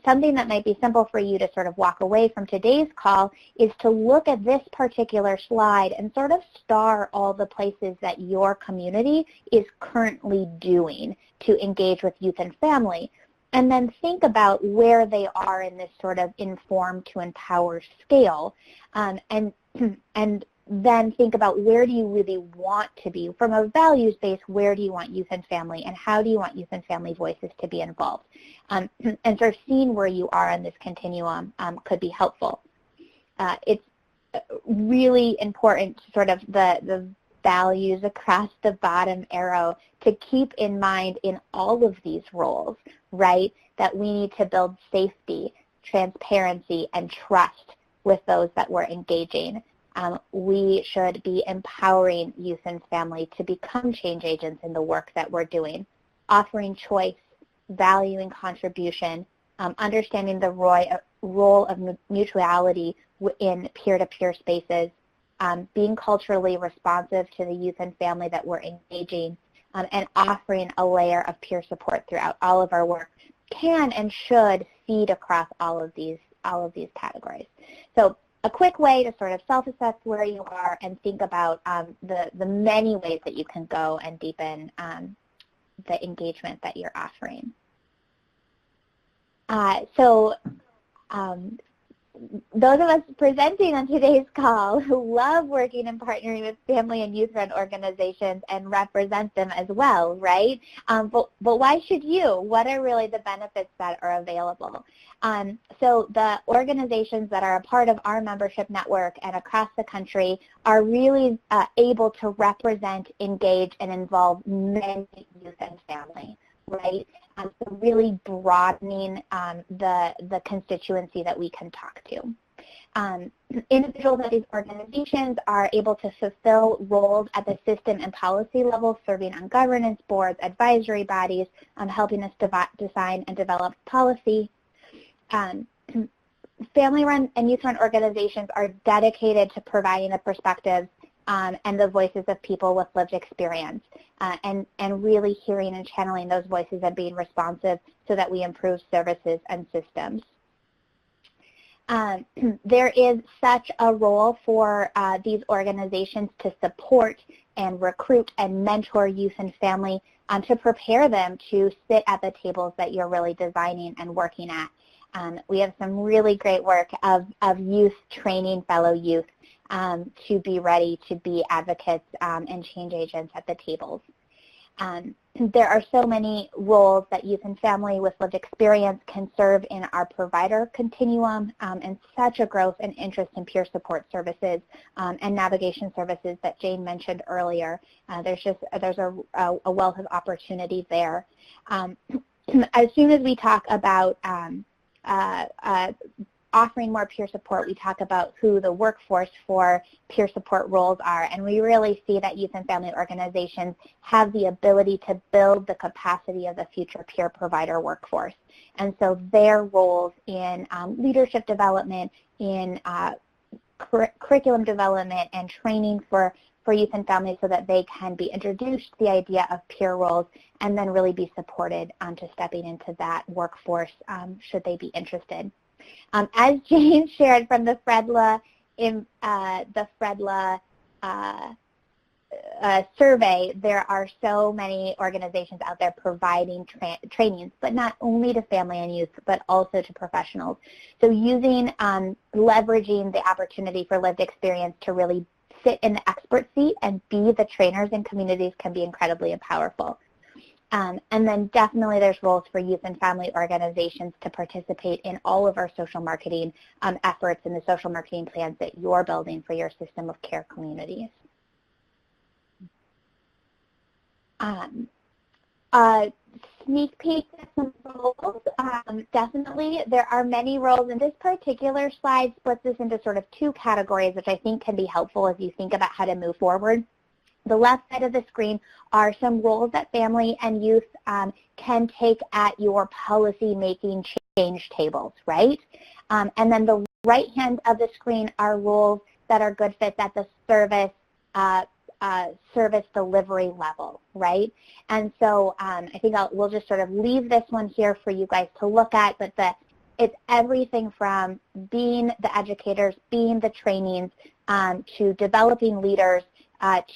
Something that might be simple for you to sort of walk away from today's call is to look at this particular slide and sort of star all the places that your community is currently doing to engage with youth and family. And then think about where they are in this sort of inform to empower scale, and then think about where do you really want to be. From a values base, where do you want youth and family, and how do you want youth and family voices to be involved? And sort of seeing where you are on this continuum could be helpful. It's really important, sort of the values across the bottom arrow, to keep in mind in all of these roles, right, that we need to build safety, transparency, and trust with those that we're engaging. We should be empowering youth and family to become change agents in the work that we're doing, offering choice, valuing contribution, understanding the role of mutuality in peer-to-peer spaces, being culturally responsive to the youth and family that we're engaging, and offering a layer of peer support throughout all of our work can and should feed across all of these categories. So a quick way to sort of self-assess where you are and think about the many ways that you can go and deepen the engagement that you're offering. Those of us presenting on today's call who love working and partnering with family and youth-run organizations and represent them as well, right? But why should you? What are really the benefits that are available? So the organizations that are a part of our membership network and across the country are really able to represent, engage, and involve many youth and family, right? So really broadening the constituency that we can talk to. Individuals at these organizations are able to fulfill roles at the system and policy level, serving on governance boards, advisory bodies, helping us design and develop policy. Family-run and youth-run organizations are dedicated to providing the perspectives and the voices of people with lived experience, and really hearing and channeling those voices and being responsive so that we improve services and systems. There is such a role for these organizations to support and recruit and mentor youth and family to prepare them to sit at the tables that you're really designing and working at. We have some really great work of youth training fellow youth to be ready to be advocates and change agents at the tables. There are so many roles that youth and family with lived experience can serve in our provider continuum, and such a growth and interest in peer support services and navigation services that Jane mentioned earlier. There's a wealth of opportunity there. As soon as we talk about offering more peer support, we talk about who the workforce for peer support roles are, and we really see that youth and family organizations have the ability to build the capacity of the future peer provider workforce. And so their roles in leadership development, in curriculum development and training for youth and families so that they can be introduced to the idea of peer roles and then really be supported to stepping into that workforce should they be interested. As Jane shared from the FREDLA survey, there are so many organizations out there providing trainings, but not only to family and youth, but also to professionals. So leveraging the opportunity for lived experience to really sit in the expert seat and be the trainers in communities can be incredibly powerful. And then definitely there's roles for youth and family organizations to participate in all of our social marketing efforts and the social marketing plans that you're building for your system of care communities. Sneak peek at some roles. Definitely there are many roles, and this particular slide splits this into sort of two categories, which I think can be helpful as you think about how to move forward. The left side of the screen are some roles that family and youth can take at your policy-making change tables, right? And then the right hand of the screen are roles that are good fits at the service delivery level, right? And so I think we'll just sort of leave this one here for you guys to look at, but it's everything from being the educators, being the trainings, to developing leaders,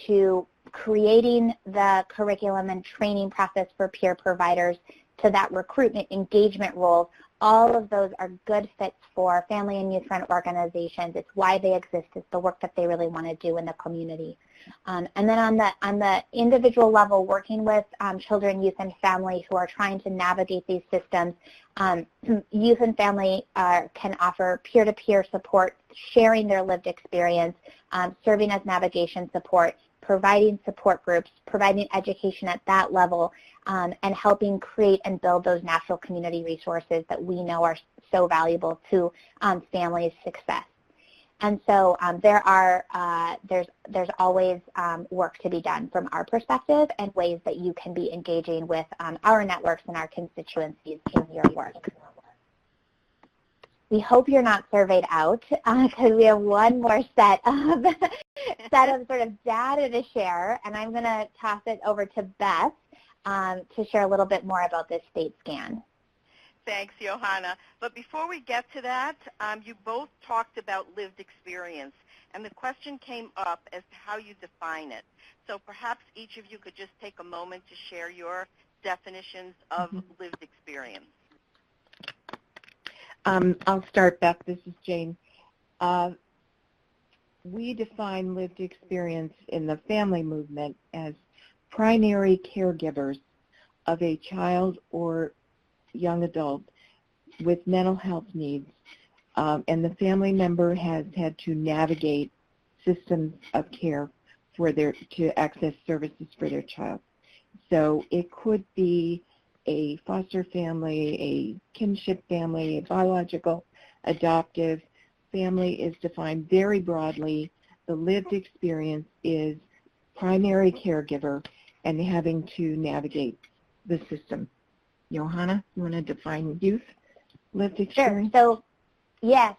to creating the curriculum and training process for peer providers, to that recruitment engagement role. All of those are good fits for family and youth-run organizations. It's why they exist. It's the work that they really want to do in the community. And then on the individual level, working with children, youth, and family who are trying to navigate these systems, youth and family can offer peer-to-peer support, sharing their lived experience, serving as navigation support, providing support groups, providing education at that level, and helping create and build those natural community resources that we know are so valuable to families' success. And so there's always work to be done from our perspective and ways that you can be engaging with our networks and our constituencies in your work. We hope you're not surveyed out because we have one more set of sort of data to share, and I'm going to toss it over to Beth to share a little bit more about this state scan. Thanks, Johanna. But before we get to that, you both talked about lived experience, and the question came up as to how you define it. So perhaps each of you could just take a moment to share your definitions of lived experience. I'll start, Beth. This is Jane. We define lived experience in the family movement as primary caregivers of a child or young adult with mental health needs, and the family member has had to navigate systems of care to access services for their child. So it could be a foster family, a kinship family, a biological, adoptive. Family is defined very broadly. The lived experience is primary caregiver and having to navigate the system. Johanna, you want to define youth lived experience? Sure.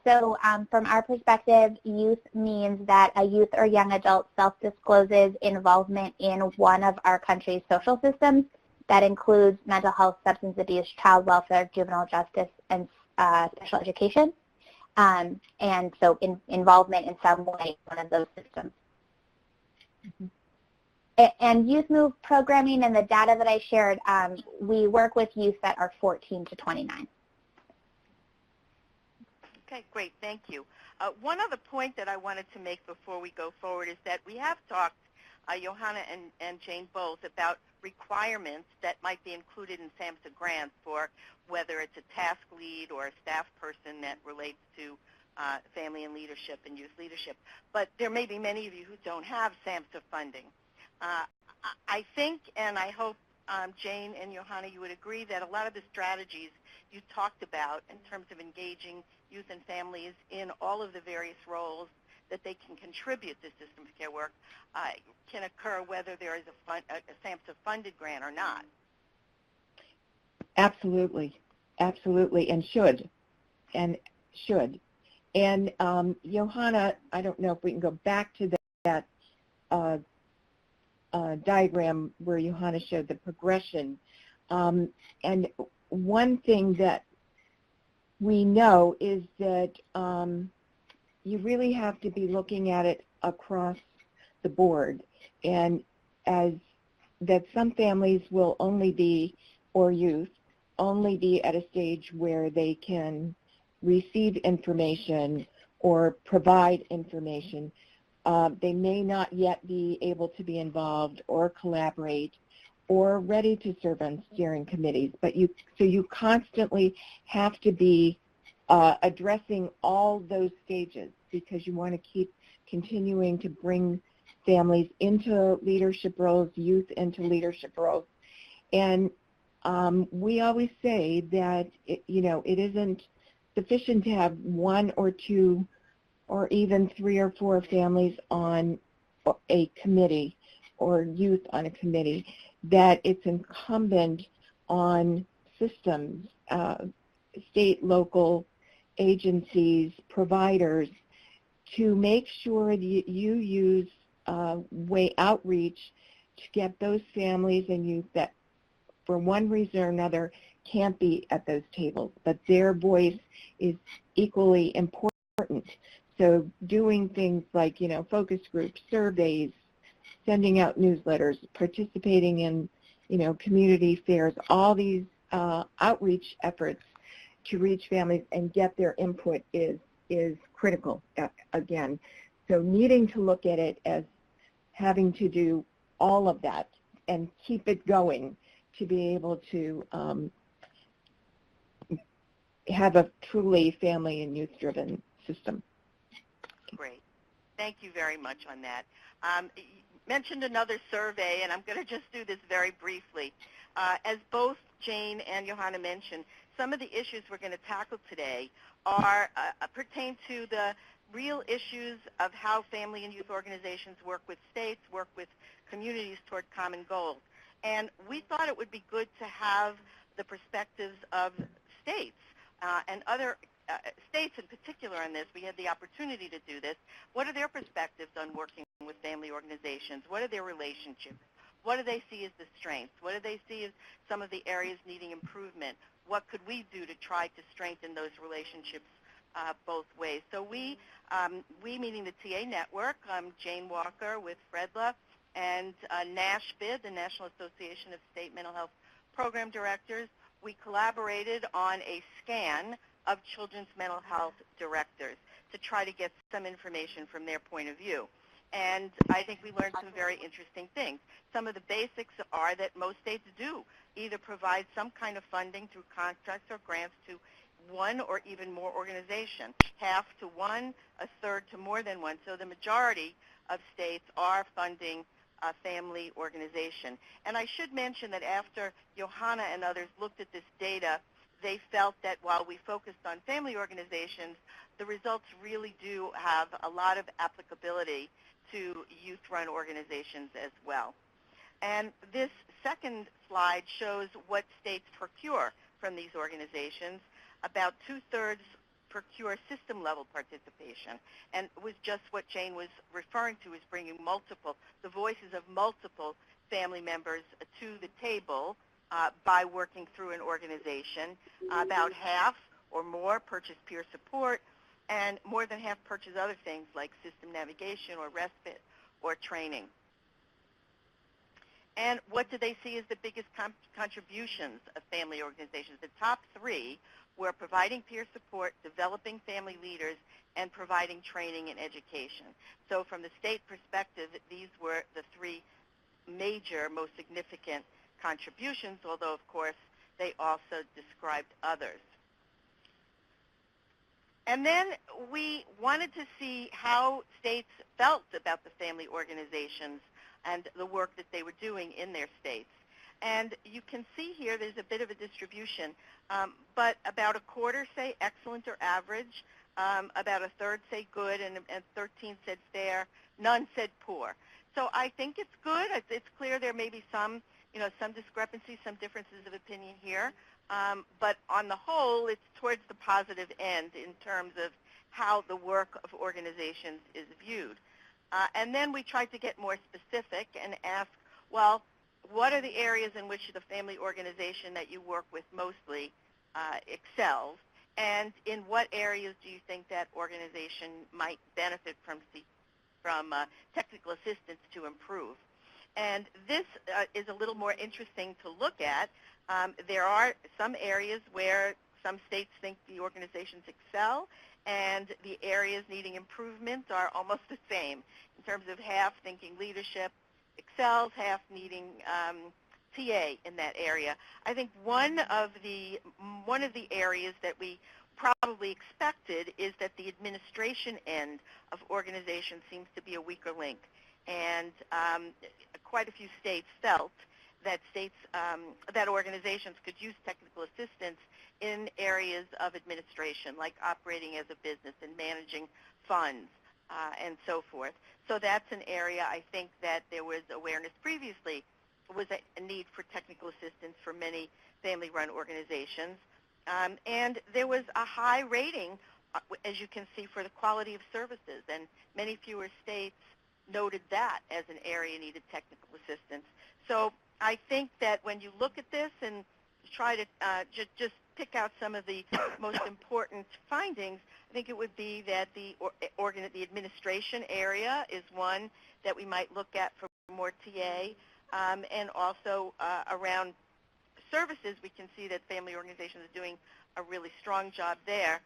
So from our perspective, youth means that a youth or young adult self-discloses involvement in one of our country's social systems. That includes mental health, substance abuse, child welfare, juvenile justice, and special education. And so involvement in some way in one of those systems. Mm-hmm. And Youth Move programming and the data that I shared, we work with youth that are 14 to 29. Okay, great. Thank you. One other point that I wanted to make before we go forward is that we have talked, Johanna and Jane both, about requirements that might be included in SAMHSA grants for whether it's a task lead or a staff person that relates to family and leadership and youth leadership. But there may be many of you who don't have SAMHSA funding. I think, and I hope, Jane and Johanna, you would agree that a lot of the strategies you talked about in terms of engaging youth and families in all of the various roles that they can contribute to system of care work can occur whether there is a SAMHSA funded grant or not. Absolutely, absolutely, and should. And Johanna, I don't know if we can go back to that diagram where Johanna showed the progression. And one thing that we know is that you really have to be looking at it across the board, and as that some families will only be, or youth, only be at a stage where they can receive information or provide information. They may not yet be able to be involved or collaborate or ready to serve on steering committees, but you constantly have to be addressing all those stages because you want to keep continuing to bring families into leadership roles, youth into leadership roles. And we always say that it isn't sufficient to have one or two or even 3 or 4 families on a committee or youth on a committee, that it's incumbent on systems, state, local agencies, providers, to make sure that you use outreach to get those families and youth that for one reason or another can't be at those tables, but their voice is equally important. So doing things like, focus groups, surveys, sending out newsletters, participating in, community fairs, all these outreach efforts to reach families and get their input is critical, again. So needing to look at it as having to do all of that and keep it going to be able to have a truly family and youth-driven system. Great. Thank you very much on that. You mentioned another survey, and I'm going to just do this very briefly. As both Jane and Johanna mentioned, some of the issues we're going to tackle today pertain to the real issues of how family and youth organizations work with states, work with communities toward common goals. And we thought it would be good to have the perspectives of states and other states in particular on this. We had the opportunity to do this. What are their perspectives on working with family organizations? What are their relationships? What do they see as the strengths? What do they see as some of the areas needing improvement? What could we do to try to strengthen those relationships both ways? So we meaning the TA network, Jane Walker with FREDLA, and NASHBID, the National Association of State Mental Health Program Directors, we collaborated on a scan of children's mental health directors to try to get some information from their point of view. And I think we learned some very interesting things. Some of the basics are that most states do either provide some kind of funding through contracts or grants to one or even more organizations, half to one, a third to more than one. So the majority of states are funding family organization. And I should mention that after Johanna and others looked at this data, they felt that while we focused on family organizations, the results really do have a lot of applicability to youth-run organizations as well. And this second slide shows what states procure from these organizations. About 2/3 procure system-level participation, and it was just what Jane was referring to, is bringing the voices of multiple family members to the table by working through an organization. About half or more purchase peer support, and more than half purchase other things like system navigation or respite or training. And what do they see as the biggest contributions of family organizations? The top three were providing peer support, developing family leaders, and providing training and education. So from the state perspective, these were the three major, most significant contributions, although, of course, they also described others. And then we wanted to see how states felt about the family organizations and the work that they were doing in their states. And you can see here there's a bit of a distribution, but about a quarter say excellent or average, about a third say good, and 13 said fair, none said poor. So I think it's good. It's clear there may be some discrepancies, some differences of opinion here, but on the whole, it's towards the positive end in terms of how the work of organizations is viewed. And then we tried to get more specific and ask, well, what are the areas in which the family organization that you work with mostly excels, and in what areas do you think that organization might benefit from technical assistance to improve? And this is a little more interesting to look at. There are some areas where some states think the organizations excel, and the areas needing improvement are almost the same in terms of half thinking leadership excels, half needing TA in that area. I think one of the areas that we probably expected is that the administration end of organizations seems to be a weaker link, and quite a few states felt that that organizations could use technical assistance in areas of administration, like operating as a business and managing funds and so forth. So that's an area I think that there was awareness previously was a need for technical assistance for many family-run organizations. And there was a high rating, as you can see, for the quality of services, and many fewer states noted that as an area needed technical assistance. So I think that when you look at this and try to just pick out some of the most important findings, I think it would be that the administration area is one that we might look at for more TA, and also around services, we can see that family organizations are doing a really strong job there,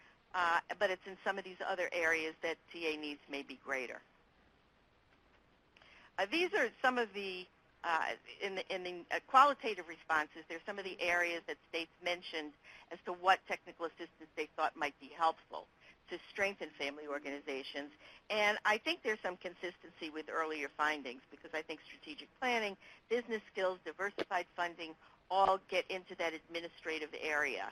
but it's in some of these other areas that TA needs may be greater. These are some of the in the qualitative responses, there's some of the areas that states mentioned as to what technical assistance they thought might be helpful to strengthen family organizations. And I think there's some consistency with earlier findings, because I think strategic planning, business skills, diversified funding all get into that administrative area.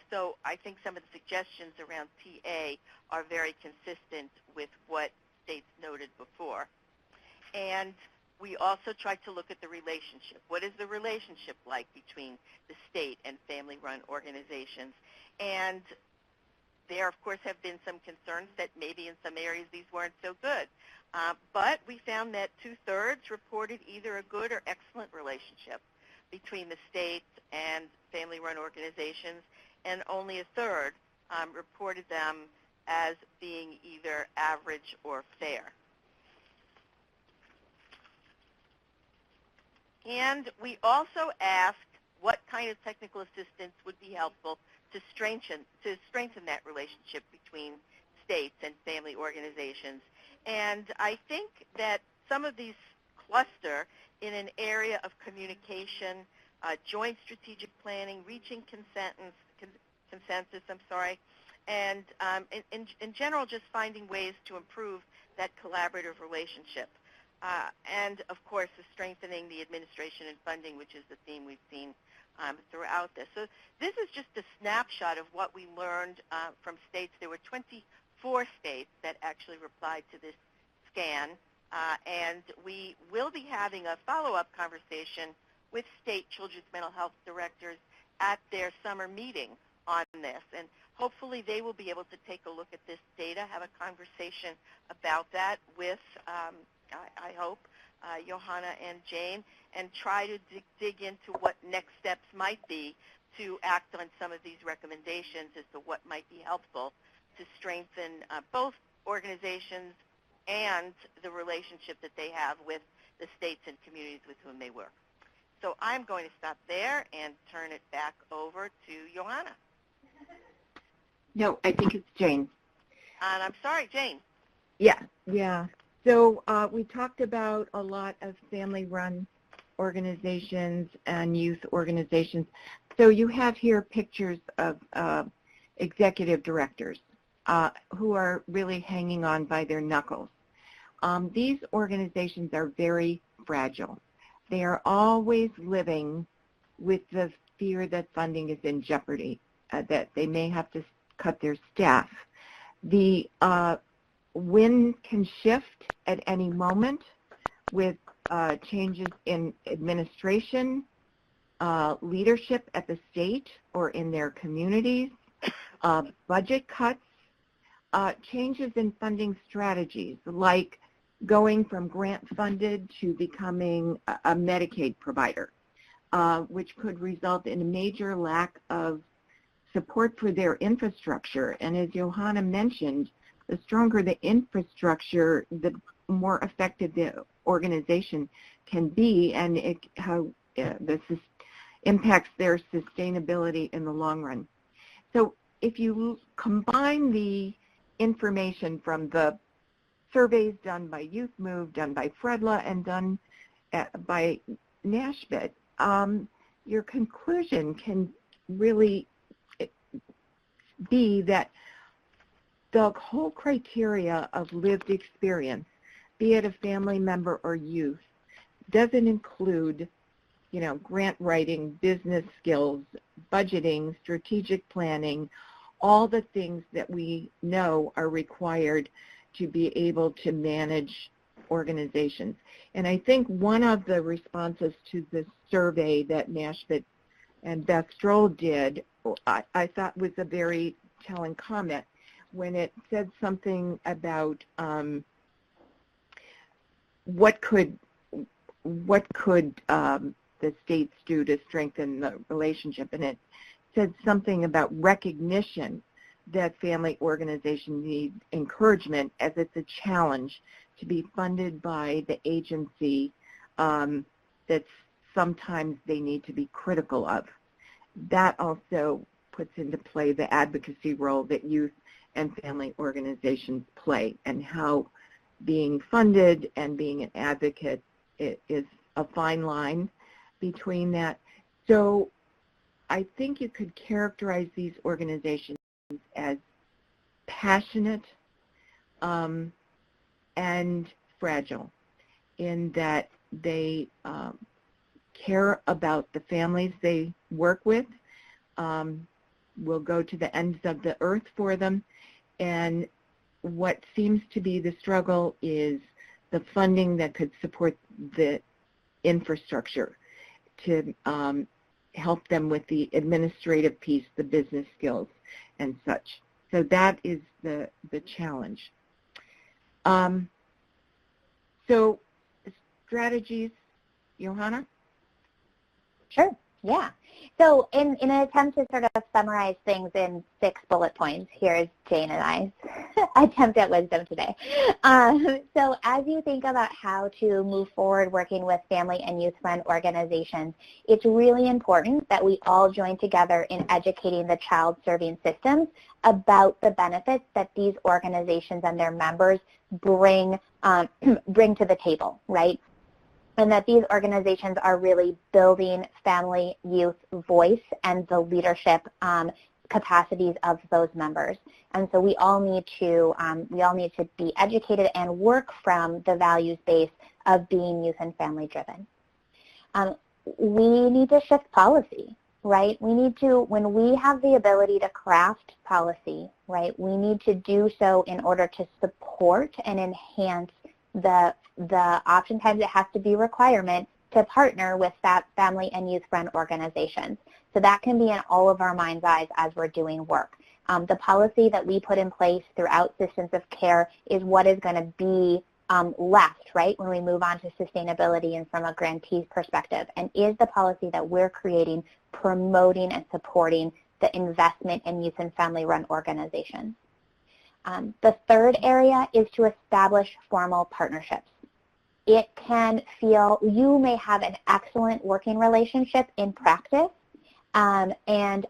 So I think some of the suggestions around TA are very consistent with what states noted before. And we also tried to look at the relationship. What is the relationship like between the state and family-run organizations? And there, of course, have been some concerns that maybe in some areas these weren't so good. But we found that 2/3 reported either a good or excellent relationship between the state and family-run organizations, and only 1/3 reported them as being either average or fair. And we also asked what kind of technical assistance would be helpful to strengthen that relationship between states and family organizations. And I think that some of these cluster in an area of communication, joint strategic planning, reaching consensus, and in general just finding ways to improve that collaborative relationship. and, of course, the strengthening the administration and funding, which is the theme we've seen throughout this. So this is just a snapshot of what we learned from states. There were 24 states that actually replied to this scan, and we will be having a follow-up conversation with state children's mental health directors at their summer meeting on this. And hopefully they will be able to take a look at this data, have a conversation about that with, I hope, Johanna and Jane, and try to dig into what next steps might be to act on some of these recommendations as to what might be helpful to strengthen both organizations and the relationship that they have with the states and communities with whom they work. So I'm going to stop there and turn it back over to Johanna. No, I think it's Jane. And I'm sorry, Jane. Yeah. So we talked about a lot of family-run organizations and youth organizations. So you have here pictures of executive directors who are really hanging on by their knuckles. These organizations are very fragile. They are always living with the fear that funding is in jeopardy, that they may have to cut their staff. The wind can shift at any moment with changes in administration, leadership at the state or in their communities, budget cuts, changes in funding strategies like going from grant-funded to becoming a Medicaid provider, which could result in a major lack of support for their infrastructure. And as Johanna mentioned, the stronger the infrastructure, the more effective the organization can be, and how this impacts their sustainability in the long run. So if you combine the information from the surveys done by Youth Move, done by FREDLA, and done by NASHBIT, your conclusion can really be that the whole criteria of lived experience, be it a family member or youth, doesn't include, grant writing, business skills, budgeting, strategic planning, all the things that we know are required to be able to manage organizations. And I think one of the responses to the survey that NASHBIT and Beth Stroll did, I thought was a very telling comment when it said something about what could the states do to strengthen the relationship, and it said something about recognition that family organizations need encouragement, as it's a challenge to be funded by the agency that sometimes they need to be critical of. That also puts into play the advocacy role that youth and family organizations play, and how being funded and being an advocate is a fine line between that. So I think you could characterize these organizations as passionate and fragile, in that they care about the families they work with, will go to the ends of the earth for them, and what seems to be the struggle is the funding that could support the infrastructure to help them with the administrative piece, the business skills, and such. So that is the challenge. So strategies, Johanna? Sure, yeah. So in an attempt to sort of summarize things in 6 bullet points, here's Jane and I's attempt at wisdom today. So as you think about how to move forward working with family and youth-run organizations, it's really important that we all join together in educating the child-serving systems about the benefits that these organizations and their members bring to the table, right? And that these organizations are really building family youth voice and the leadership capacities of those members. And so we all need to be educated and work from the values base of being youth and family driven. We need to shift policy, right? We need to, when we have the ability to craft policy, right, we need to do so in order to support and enhance the oftentimes it has to be requirement to partner with that family and youth-run organizations. So that can be in all of our mind's eyes as we're doing work. The policy that we put in place throughout systems of care is what is going to be left, right, when we move on to sustainability and from a grantee's perspective, and is the policy that we're creating promoting and supporting the investment in youth and family-run organizations. The third area is to establish formal partnerships. It can feel, you may have an excellent working relationship in practice, and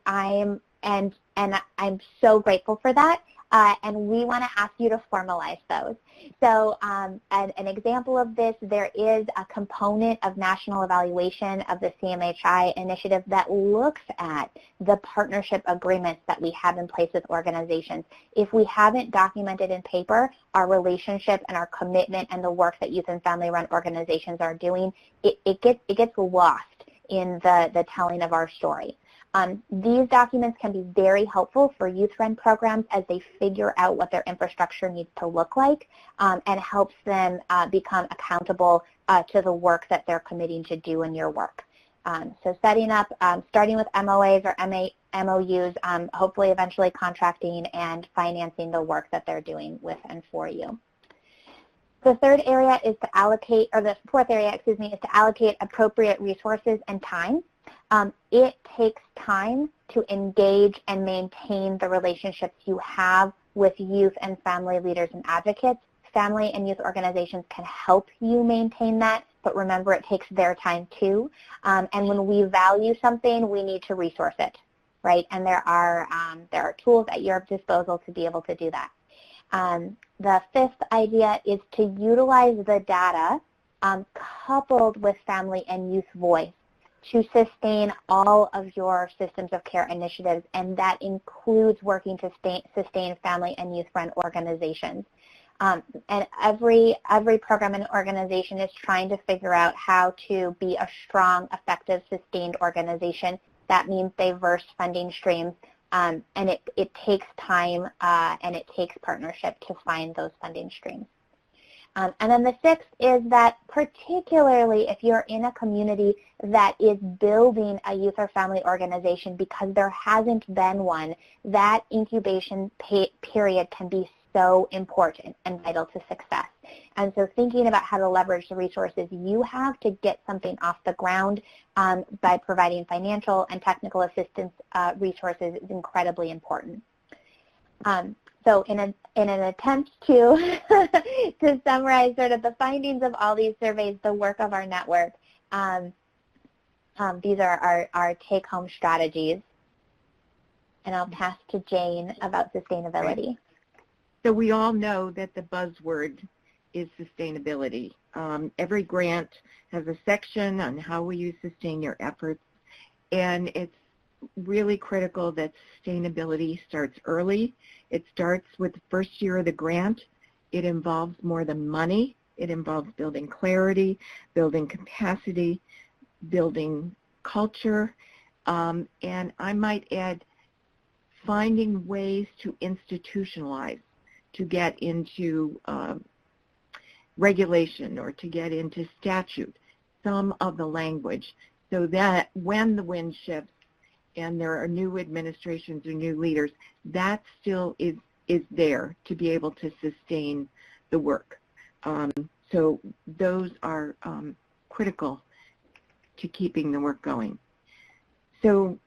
I'm so grateful for that, and we want to ask you to formalize those. So an example of this, there is a component of national evaluation of the CMHI initiative that looks at the partnership agreements that we have in place with organizations. If we haven't documented in paper our relationship and our commitment and the work that youth and family-run organizations are doing, it gets lost in the telling of our story. These documents can be very helpful for youth-run programs as they figure out what their infrastructure needs to look like, and helps them become accountable to the work that they're committing to do in your work. So setting up, starting with MOAs or MOUs, hopefully eventually contracting and financing the work that they're doing with and for you. The third area is to allocate, or the fourth area, excuse me, is to allocate appropriate resources and time. It takes time to engage and maintain the relationships you have with youth and family leaders and advocates. Family and youth organizations can help you maintain that, but remember it takes their time too. And when we value something, we need to resource it, right? And there are tools at your disposal to be able to do that. The fifth idea is to utilize the data coupled with family and youth voice to sustain all of your systems of care initiatives, and that includes working to sustain family and youth-run organizations. And every program and organization is trying to figure out how to be a strong, effective, sustained organization. That means diverse funding streams, and it takes time and it takes partnership to find those funding streams. And then the sixth is that particularly if you're in a community that is building a youth or family organization because there hasn't been one, that incubation period can be so important and vital to success. And so thinking about how to leverage the resources you have to get something off the ground by providing financial and technical assistance resources is incredibly important. So in an attempt to to summarize sort of the findings of all these surveys, the work of our network, these are our take-home strategies. And I'll pass to Jane about sustainability. So we all know that the buzzword is sustainability. Every grant has a section on how will you sustain your efforts, and it's really critical that sustainability starts early. It starts with the first year of the grant. It involves more than money. It involves building clarity, building capacity, building culture, and I might add finding ways to institutionalize, to get into regulation or to get into statute, some of the language, so that when the wind shifts and there are new administrations or new leaders, that still is there to be able to sustain the work. So those are critical to keeping the work going. So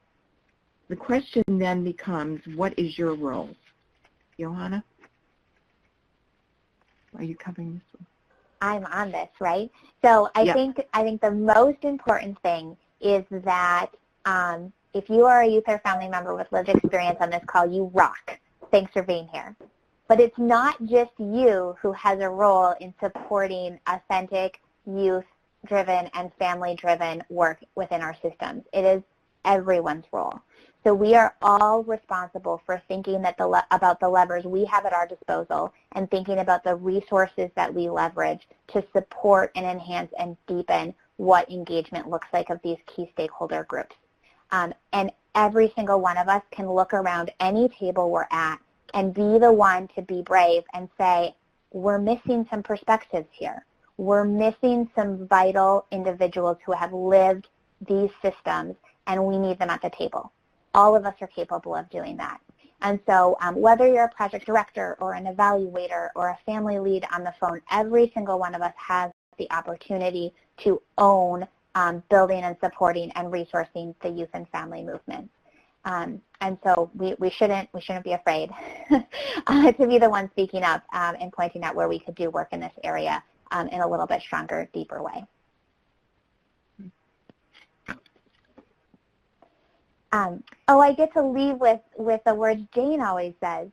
the question then becomes, what is your role? Johanna, are you covering this one? I'm on this, right? So I think the most important thing is that if you are a youth or family member with lived experience on this call, you rock. Thanks for being here. But it's not just you who has a role in supporting authentic, youth-driven, and family-driven work within our systems. It is everyone's role. So we are all responsible for thinking that about the levers we have at our disposal and thinking about the resources that we leverage to support and enhance and deepen what engagement looks like of these key stakeholder groups. And every single one of us can look around any table we're at and be the one to be brave and say, we're missing some perspectives here. We're missing some vital individuals who have lived these systems, and we need them at the table. All of us are capable of doing that. And so whether you're a project director or an evaluator or a family lead on the phone, every single one of us has the opportunity to own building and supporting and resourcing the youth and family movement. And so we shouldn't be afraid to be the one speaking up and pointing out where we could do work in this area in a little bit stronger, deeper way. I get to leave with the words Jane always says.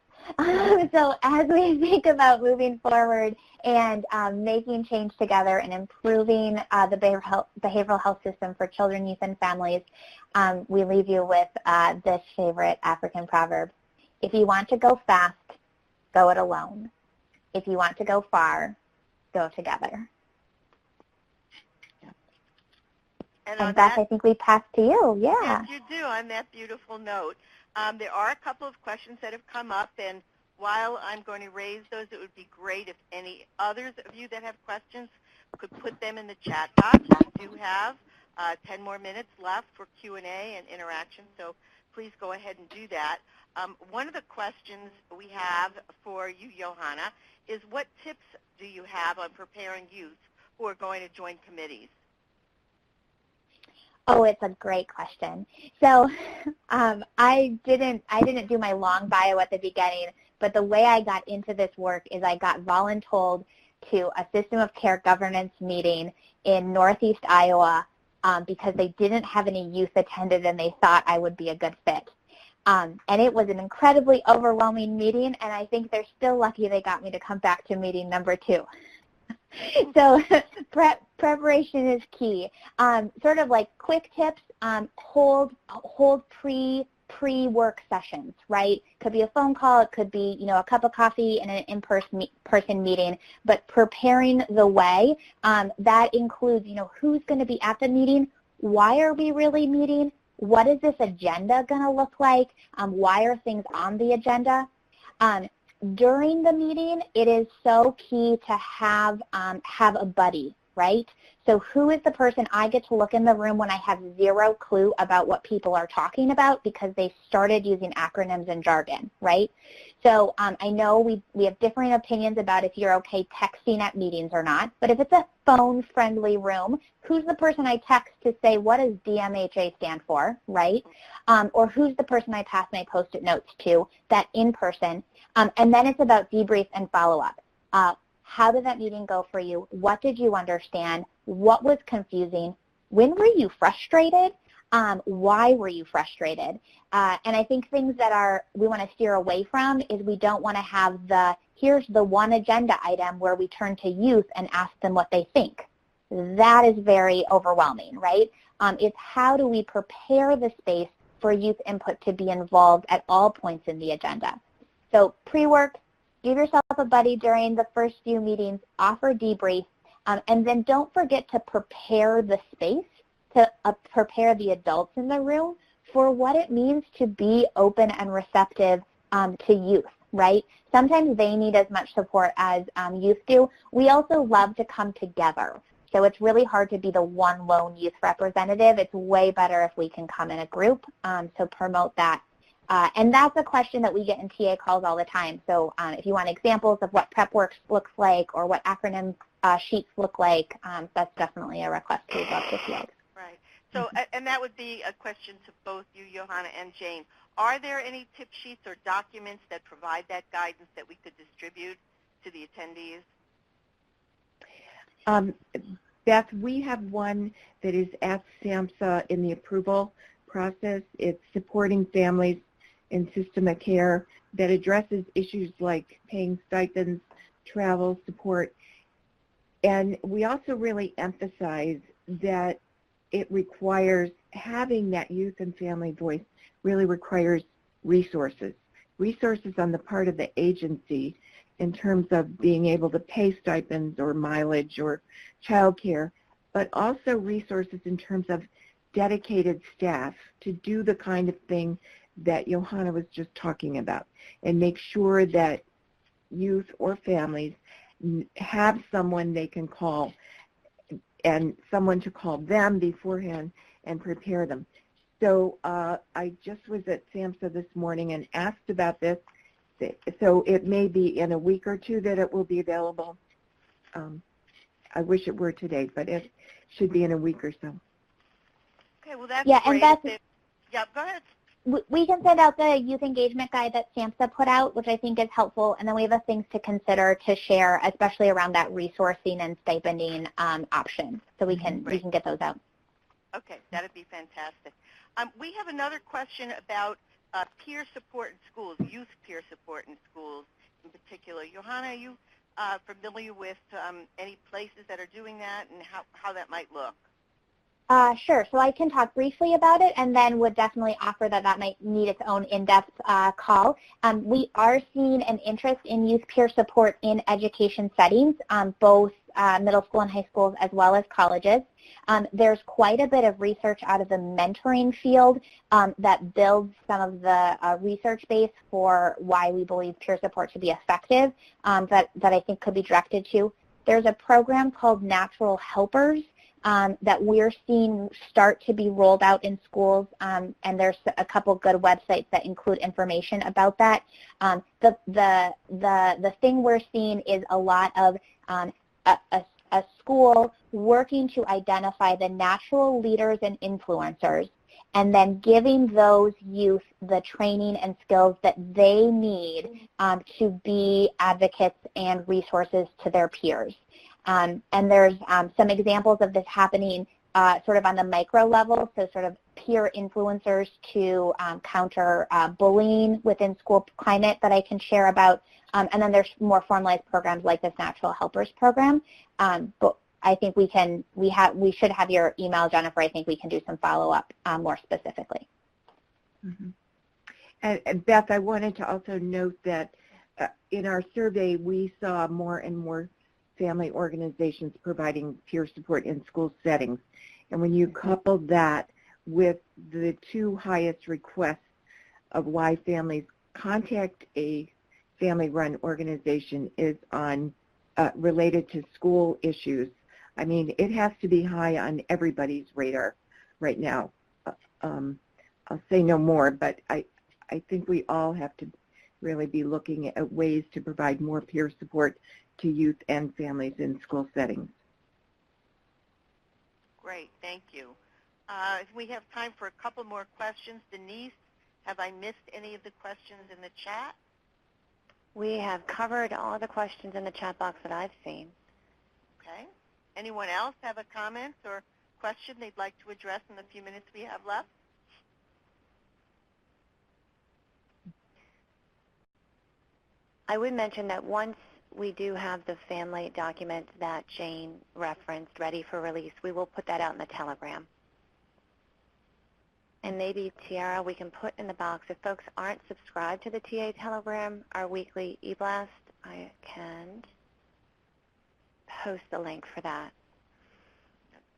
So as we think about moving forward and making change together and improving the behavioral health system for children, youth, and families, we leave you with this favorite African proverb. If you want to go fast, go it alone. If you want to go far, go together. And Beth, I think we pass to you. Yeah. Yes, you do, on that beautiful note. There are a couple of questions that have come up, and while I'm going to raise those, it would be great if any others of you that have questions could put them in the chat box. We do have 10 more minutes left for Q&A and interaction, so please go ahead and do that. One of the questions we have for you, Johanna, is what tips do you have on preparing youth who are going to join committees? Oh, it's a great question. So I didn't do my long bio at the beginning, but the way I got into this work is I got voluntold to a system of care governance meeting in Northeast Iowa because they didn't have any youth attended and they thought I would be a good fit. And it was an incredibly overwhelming meeting, and I think they're still lucky they got me to come back to meeting number 2. So preparation is key. Sort of like quick tips, hold pre-work sessions, right? Could be a phone call, it could be, a cup of coffee and an in-person meeting, but preparing the way, that includes, who's going to be at the meeting, why are we really meeting, what is this agenda going to look like, why are things on the agenda. During the meeting, it is so key to have a buddy, right? So who is the person I get to look in the room when I have zero clue about what people are talking about because they started using acronyms and jargon, right? So I know we have differing opinions about if you're okay texting at meetings or not, but if it's a phone-friendly room, who's the person I text to say, what does DMHA stand for, right? Or who's the person I pass my Post-it notes to, that in person? And then it's about debrief and follow-up. How did that meeting go for you? What did you understand? What was confusing? When were you frustrated? Why were you frustrated? And I think things that we want to steer away from is we don't want to have here's the one agenda item where we turn to youth and ask them what they think. That is very overwhelming, right? It's how do we prepare the space for youth input to be involved at all points in the agenda. So pre-work, give yourself a buddy during the first few meetings, offer debrief, and then don't forget to prepare the space, to prepare the adults in the room for what it means to be open and receptive to youth, right? Sometimes they need as much support as youth do. We also love to come together. So it's really hard to be the one lone youth representative. It's way better if we can come in a group, so promote that. And that's a question that we get in TA calls all the time. So if you want examples of what prep work looks like or what acronym sheets look like, that's definitely a request we'd love to field. Right. So, and that would be a question to both you, Johanna, and Jane. Are there any tip sheets or documents that provide that guidance that we could distribute to the attendees? Beth, we have one that is at SAMHSA in the approval process. It's supporting families in system of care that addresses issues like paying stipends, travel support. And we also really emphasize that it requires having that youth and family voice really requires resources on the part of the agency in terms of being able to pay stipends or mileage or childcare, but also resources in terms of dedicated staff to do the kind of thing that Johanna was just talking about, and make sure that youth or families have someone they can call and someone to call them beforehand and prepare them. So I just was at SAMHSA this morning and asked about this. So it may be in a week or two that it will be available. I wish it were today, but it should be in a week or so. Okay, well, that's yeah, great. And Beth, yeah, go ahead. we can send out the youth engagement guide that SAMHSA put out, which I think is helpful, and then we have things to consider to share, especially around that resourcing and stipending option. So we can get those out. Okay, that would be fantastic. We have another question about peer support in schools, youth peer support in schools in particular. Johanna, are you familiar with any places that are doing that and how that might look? Sure. So I can talk briefly about it, and then would definitely offer that might need its own in-depth call. We are seeing an interest in youth peer support in education settings, both middle school and high schools as well as colleges. There's quite a bit of research out of the mentoring field that builds some of the research base for why we believe peer support to be effective that I think could be directed to. There's a program called Natural Helpers that we're seeing start to be rolled out in schools, and there's a couple good websites that include information about that. The thing we're seeing is a lot of a school working to identify the natural leaders and influencers, and then giving those youth the training and skills that they need to be advocates and resources to their peers. And there's some examples of this happening sort of on the micro level, so sort of peer influencers to counter bullying within school climate that I can share about. And then there's more formalized programs like this Natural Helpers program. But I think we should have your email, Jennifer. I think we can do some follow-up more specifically. Mm-hmm. And Beth, I wanted to also note that in our survey, we saw more and more family organizations providing peer support in school settings. And when you couple that with the two highest requests of why families contact a family-run organization is on related to school issues, I mean, it has to be high on everybody's radar right now. I'll say no more, but I think we all have to really be looking at ways to provide more peer support to youth and families in school settings. Great, thank you. We have time for a couple more questions. Denise, have I missed any of the questions in the chat? We have covered all the questions in the chat box that I've seen. Okay. Anyone else have a comment or question they'd like to address in the few minutes we have left? I would mention that once we do have the family document that Jane referenced ready for release, we will put that out in the Telegram. And maybe, Tiara, we can put in the box, if folks aren't subscribed to the TA Telegram, our weekly e-blast, I can post the link for that.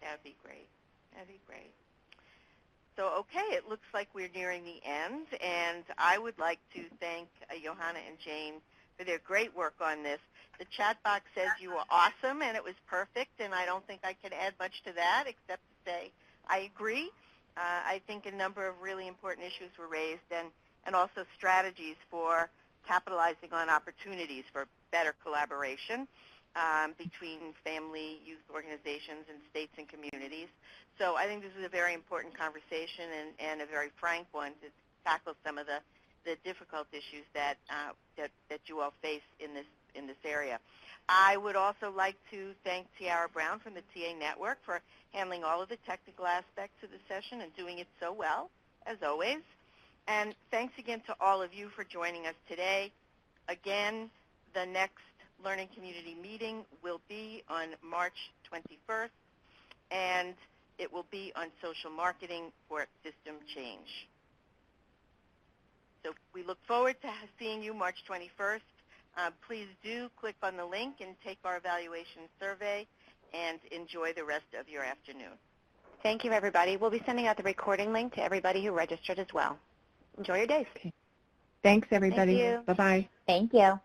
That would be great. That would be great. So, okay, it looks like we're nearing the end, and I would like to thank Johanna and Jane for their great work on this. The chat box says you were awesome and it was perfect, and I don't think I can add much to that except to say I agree. I think a number of really important issues were raised, and also strategies for capitalizing on opportunities for better collaboration between family, youth organizations, and states and communities. So I think this is a very important conversation and a very frank one to tackle some of the difficult issues that you all face in this area. I would also like to thank Tiara Brown from the TA Network for handling all of the technical aspects of the session and doing it so well, as always. And thanks again to all of you for joining us today. Again, the next Learning Community meeting will be on March 21st. And it will be on social marketing for system change. So we look forward to seeing you March 21st. Please do click on the link and take our evaluation survey, and enjoy the rest of your afternoon. Thank you, everybody. We'll be sending out the recording link to everybody who registered as well. Enjoy your days. Okay. Thanks, everybody. Thank you. Bye-bye. Thank you.